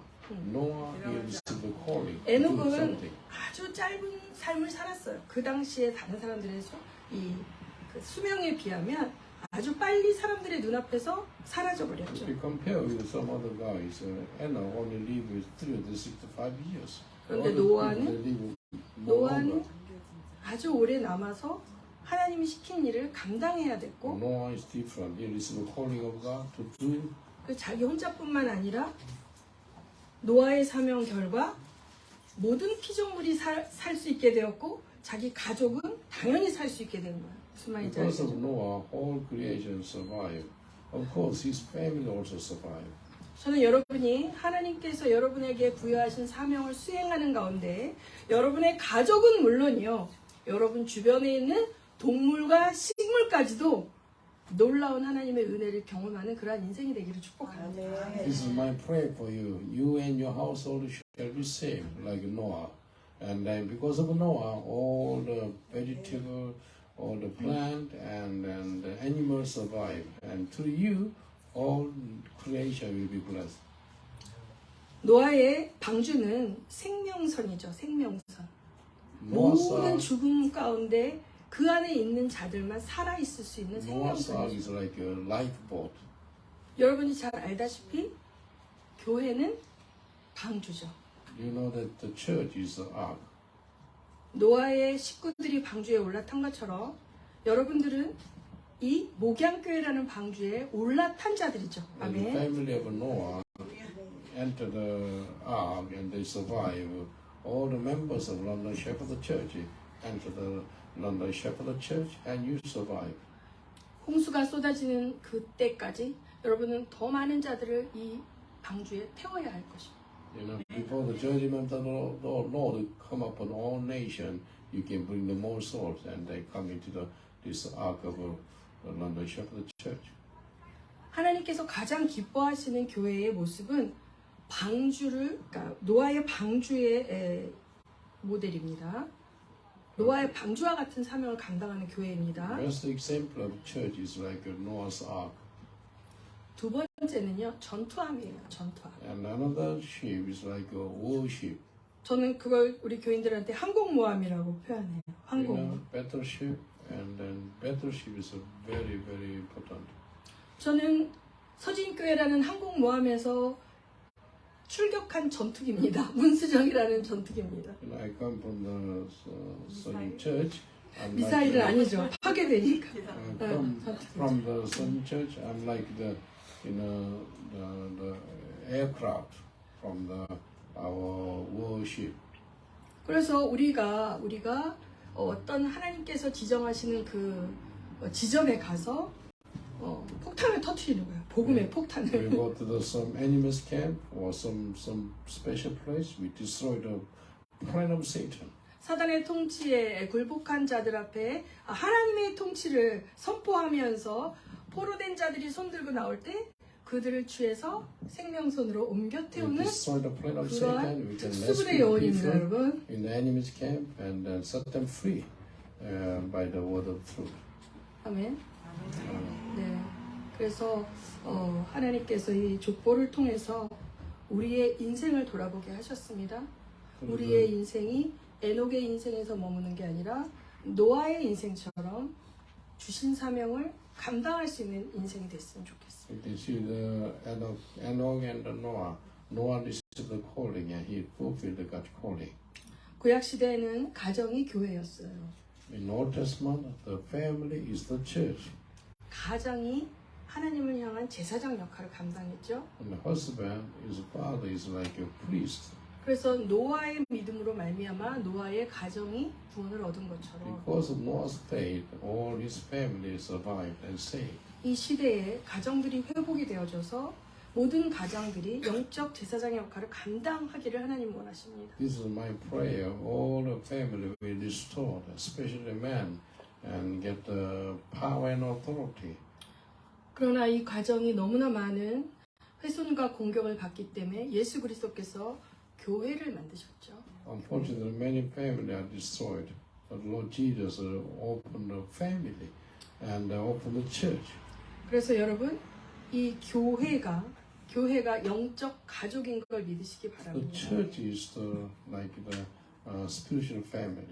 Speaker 2: Noah, he received the calling to do
Speaker 1: 에녹은
Speaker 2: something.
Speaker 1: 아주 짧은 삶을 살았어요. 그 당시에 다른 사람들의 그 수명에 비하면 아주 빨리 사람들의 눈앞에서 사라져
Speaker 2: If
Speaker 1: 버렸죠.
Speaker 2: you compare with some other guys, Enoch only lived with 365 years.
Speaker 1: 그런데
Speaker 2: Other
Speaker 1: 노아는
Speaker 2: people, they live more
Speaker 1: 노아는
Speaker 2: longer.
Speaker 1: 아주 오래 남아서 하나님이 시킨 일을 감당해야 됐고
Speaker 2: Noah is different. He received the calling of God to do.
Speaker 1: 그 자기 혼자뿐만 아니라 노아의 사명 결과 모든 피조물이 살 수 있게 되었고 자기 가족은 당연히 살 수 있게 된 거예요. 무슨 말인지
Speaker 2: Because
Speaker 1: 아시죠?
Speaker 2: of Noah, all creation survived. Of course, his family also survived.
Speaker 1: 저는 여러분이 하나님께서 여러분에게 부여하신 사명을 수행하는 가운데 여러분의 가족은 물론이요. 여러분 주변에 있는 동물과 식물까지도 놀라운 하나님의 은혜를 경험하는 그러한 인생이 되기를 축복합니다.
Speaker 2: This is my prayer for you. You and your household shall be saved like Noah. And then because of Noah, all the vegetable, all the plant and the animals survive. And through you, all creation will be blessed.
Speaker 1: 노아의 방주는 생명선이죠. 생명선.
Speaker 2: Noah's
Speaker 1: 모든
Speaker 2: ark,
Speaker 1: 죽음 가운데 그 안에 있는 자들만 살아있을 수 있는
Speaker 2: Noah's ark
Speaker 1: 생명선이죠.
Speaker 2: is like a lifeboat.
Speaker 1: 여러분이 잘 알다시피 교회는 방주죠.
Speaker 2: You know that the church is the ark.
Speaker 1: 노아의 식구들이 방주에 올라탄 것처럼 여러분들은 이 목양교회라는 방주에 올라탄 자들이죠.
Speaker 2: And the
Speaker 1: 아멘.
Speaker 2: family of Noah entered the ark and they survived. All the members of London Shepherd Church entered the London Shepherd Church and you survive.
Speaker 1: 홍수가 쏟아지는 그때까지 여러분은 더 많은 자들을 이 방주에 태워야 할 것입니다.
Speaker 2: You know, before the judgment of the Lord come upon all nations, you can bring the more souls and they come into this ark of the London Shepherd Church.
Speaker 1: 하나님께서 가장 기뻐하시는 교회의 모습은 방주를, 그러니까 노아의 방주의 모델입니다. 노아의 방주와 같은 사명을 감당하는 교회입니다.
Speaker 2: Best example of church is like Noah's ark.
Speaker 1: 두 번째는요, 전투함이에요. 전투함.
Speaker 2: And another ship is like a warship.
Speaker 1: 저는 그걸 우리 교인들한테 항공모함이라고 표현해요.
Speaker 2: You
Speaker 1: 항공.
Speaker 2: know, battleship, and then battleship is a very, very important.
Speaker 1: 저는 서진교회라는 항공모함에서 출격한 전투기입니다. 문수정이라는 전투기입니다.
Speaker 2: And I come from the Sunny Church. I'm
Speaker 1: 미사일은
Speaker 2: like
Speaker 1: 아니죠. 파괴되니까.
Speaker 2: from the Sunny Church. I'm like the aircraft from our warship.
Speaker 1: 그래서 우리가 어떤 하나님께서 지정하시는 그 지점에 가서 폭탄을 터뜨리는 거예요. 복음의
Speaker 2: We
Speaker 1: 폭탄을.
Speaker 2: go to some enemy's camp or some special place. We destroy the plan of Satan.
Speaker 1: 사단의 통치에 굴복한 자들 앞에 하나님의 통치를 선포하면서 포로된 자들이 손들고 나올 때 그들을 취해서 생명선으로 옮겨
Speaker 2: We
Speaker 1: 태우는
Speaker 2: destroy the plan of Satan.
Speaker 1: 그러한
Speaker 2: We can
Speaker 1: 특수부대
Speaker 2: rescue
Speaker 1: 요원입니다,
Speaker 2: people
Speaker 1: 여러분.
Speaker 2: in the enemy's camp and then set them free by the word of truth.
Speaker 1: 아멘. 네. 그래서 하나님께서 이 족보를 통해서 우리의 인생을 돌아보게 하셨습니다. 우리의 인생이 에녹의 인생에서 머무는 게 아니라 노아의 인생처럼 주신 사명을 감당할 수 있는 인생이 됐으면 좋겠습니다.
Speaker 2: You see the Enoch and the Noah. Noah received the calling and he fulfilled the God's calling.
Speaker 1: 구약 시대에는 가정이 교회였어요.
Speaker 2: In Old Testament, the family is the church.
Speaker 1: 가장이 하나님을 향한 제사장 역할을 감당했죠.
Speaker 2: And the husband, his father, is like a priest.
Speaker 1: 그래서 노아의 믿음으로 말미암아 노아의 가정이 구원을 얻은 것처럼
Speaker 2: Because of Noah's faith, all his family survived and saved.
Speaker 1: 이 시대에 가정들이 회복이 되어져서 모든 가정들이 영적 제사장의 역할을 감당하기를 하나님 원하십니다.
Speaker 2: This is my prayer. All the family will be restored, especially men, and get the power and authority.
Speaker 1: 그러나 이 가정이 너무나 많은 훼손과 공격을 받기 때문에 예수 그리스도께서 교회를 만드셨죠.
Speaker 2: Unfortunately, many families are destroyed. But Lord Jesus opened the family and opened the church.
Speaker 1: 그래서 여러분 이 교회가 영적 가족인 걸 믿으시기
Speaker 2: The
Speaker 1: 바랍니다.
Speaker 2: church is like the spiritual family.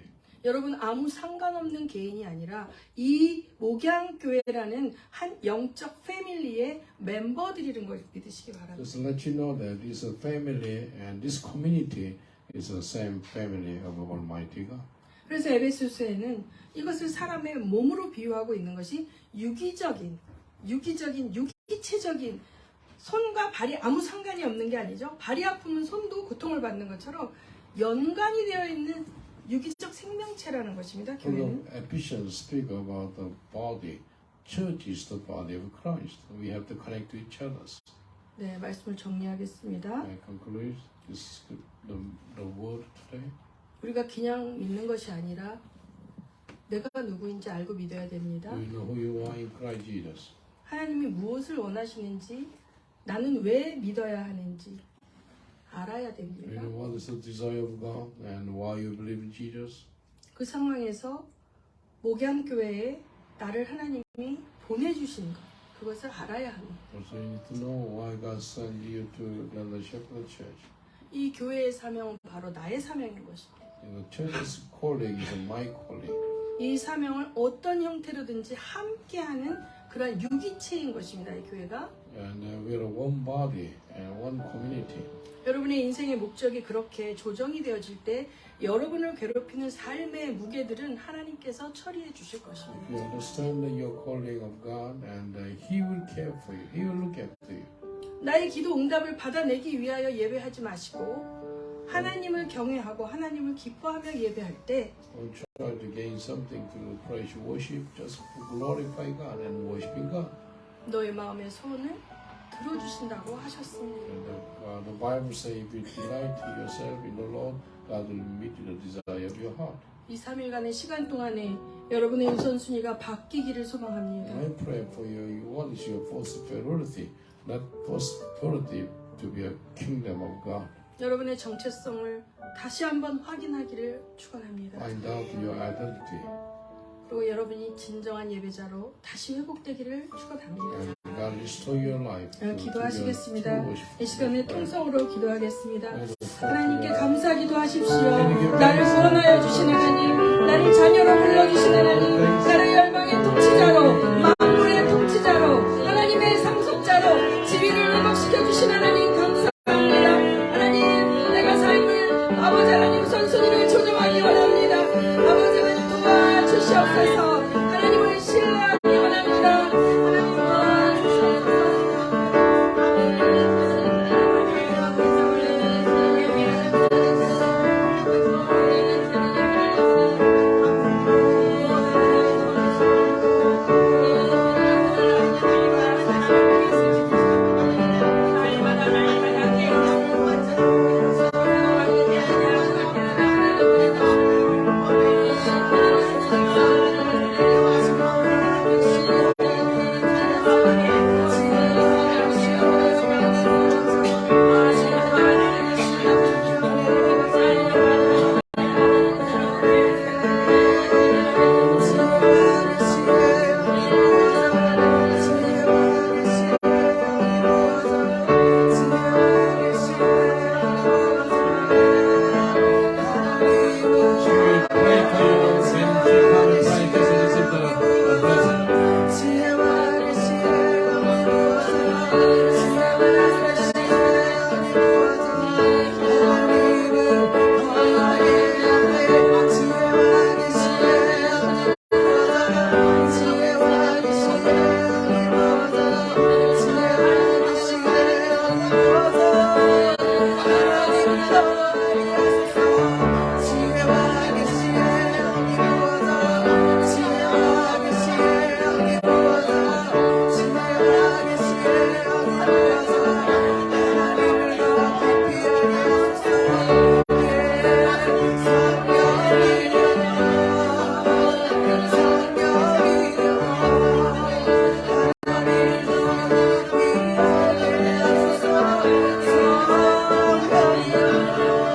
Speaker 1: 여러분 아무 상관없는 개인이 아니라 이 목양교회라는 한 영적 패밀리의 멤버들이라는 걸 믿으시기 바랍니다.
Speaker 2: Just to let you know that this family and this community is the same family of Almighty God.
Speaker 1: 그래서 에베소서에는 이것을 사람의 몸으로 비유하고 있는 것이 유기체적인 손과 발이 아무 상관이 없는 게 아니죠. 발이 아프면 손도 고통을 받는 것처럼 연관이 되어 있는 유기적 생명체라는 것입니다. 교회는.
Speaker 2: Ephesians speak about the body. Church is the body of Christ. We have to connect to each other.
Speaker 1: 네, 말씀을 정리하겠습니다.
Speaker 2: I conclude this the word today.
Speaker 1: 우리가 그냥 믿는 것이 아니라 내가 누구인지 알고 믿어야 됩니다.
Speaker 2: Do you know who you are in Christ Jesus?
Speaker 1: 하나님이 무엇을 원하시는지 나는 왜 믿어야 하는지 알아야
Speaker 2: Do you
Speaker 1: 됩니다.
Speaker 2: know what is the desire of God and why you believe in Jesus?
Speaker 1: 그 상황에서 목양교회에 나를 하나님이 보내주신 것 그것을 알아야 합니다.
Speaker 2: Also, you need to know why God sent you to the shepherd church.
Speaker 1: 이 교회의 사명은 바로 나의 사명인 것입니다.
Speaker 2: The church's calling is my calling.
Speaker 1: 이 사명을 어떤 형태로든지 함께하는 그런 유기체인 것입니다. 이 교회가.
Speaker 2: And we are one body and one community.
Speaker 1: 여러분의 인생의 목적이 그렇게 조정이 되어질 때 여러분을 괴롭히는 삶의 무게들은 하나님께서 처리해 주실 것입니다.
Speaker 2: If you understand your calling of God and He will care for you, He will look after you.
Speaker 1: 나의 기도 응답을 받아내기 위하여 예배하지 마시고 하나님을 경외하고 하나님을 기뻐하며 예배할 때
Speaker 2: Don't try to gain something through praise worship, just glorify God and worshiping God.
Speaker 1: 너의 마음의 소원을 들어주신다고 하셨습니다.
Speaker 2: And the Bible says, if you delight yourself in the Lord, God will meet the desire of your heart.
Speaker 1: 이 3일간의 시간 동안에 여러분의 우선순위가 바뀌기를 소망합니다.
Speaker 2: And I pray for you. What is your first priority? Not first priority to be a kingdom of God.
Speaker 1: 여러분의 정체성을 다시 한번 확인하기를 축원합니다.
Speaker 2: Find out your identity.
Speaker 1: 그리고 여러분이 진정한 예배자로 다시 회복되기를 축원합니다.
Speaker 2: And God restore your life.
Speaker 1: 기도하시겠습니다. 이 시간에
Speaker 2: 통성
Speaker 1: 통성으로 기도하겠습니다. 하나님께 감사기도 하십시오. 나를 구원하여 주신 하나님, 나를 자녀로 불러주신 하나님, 나를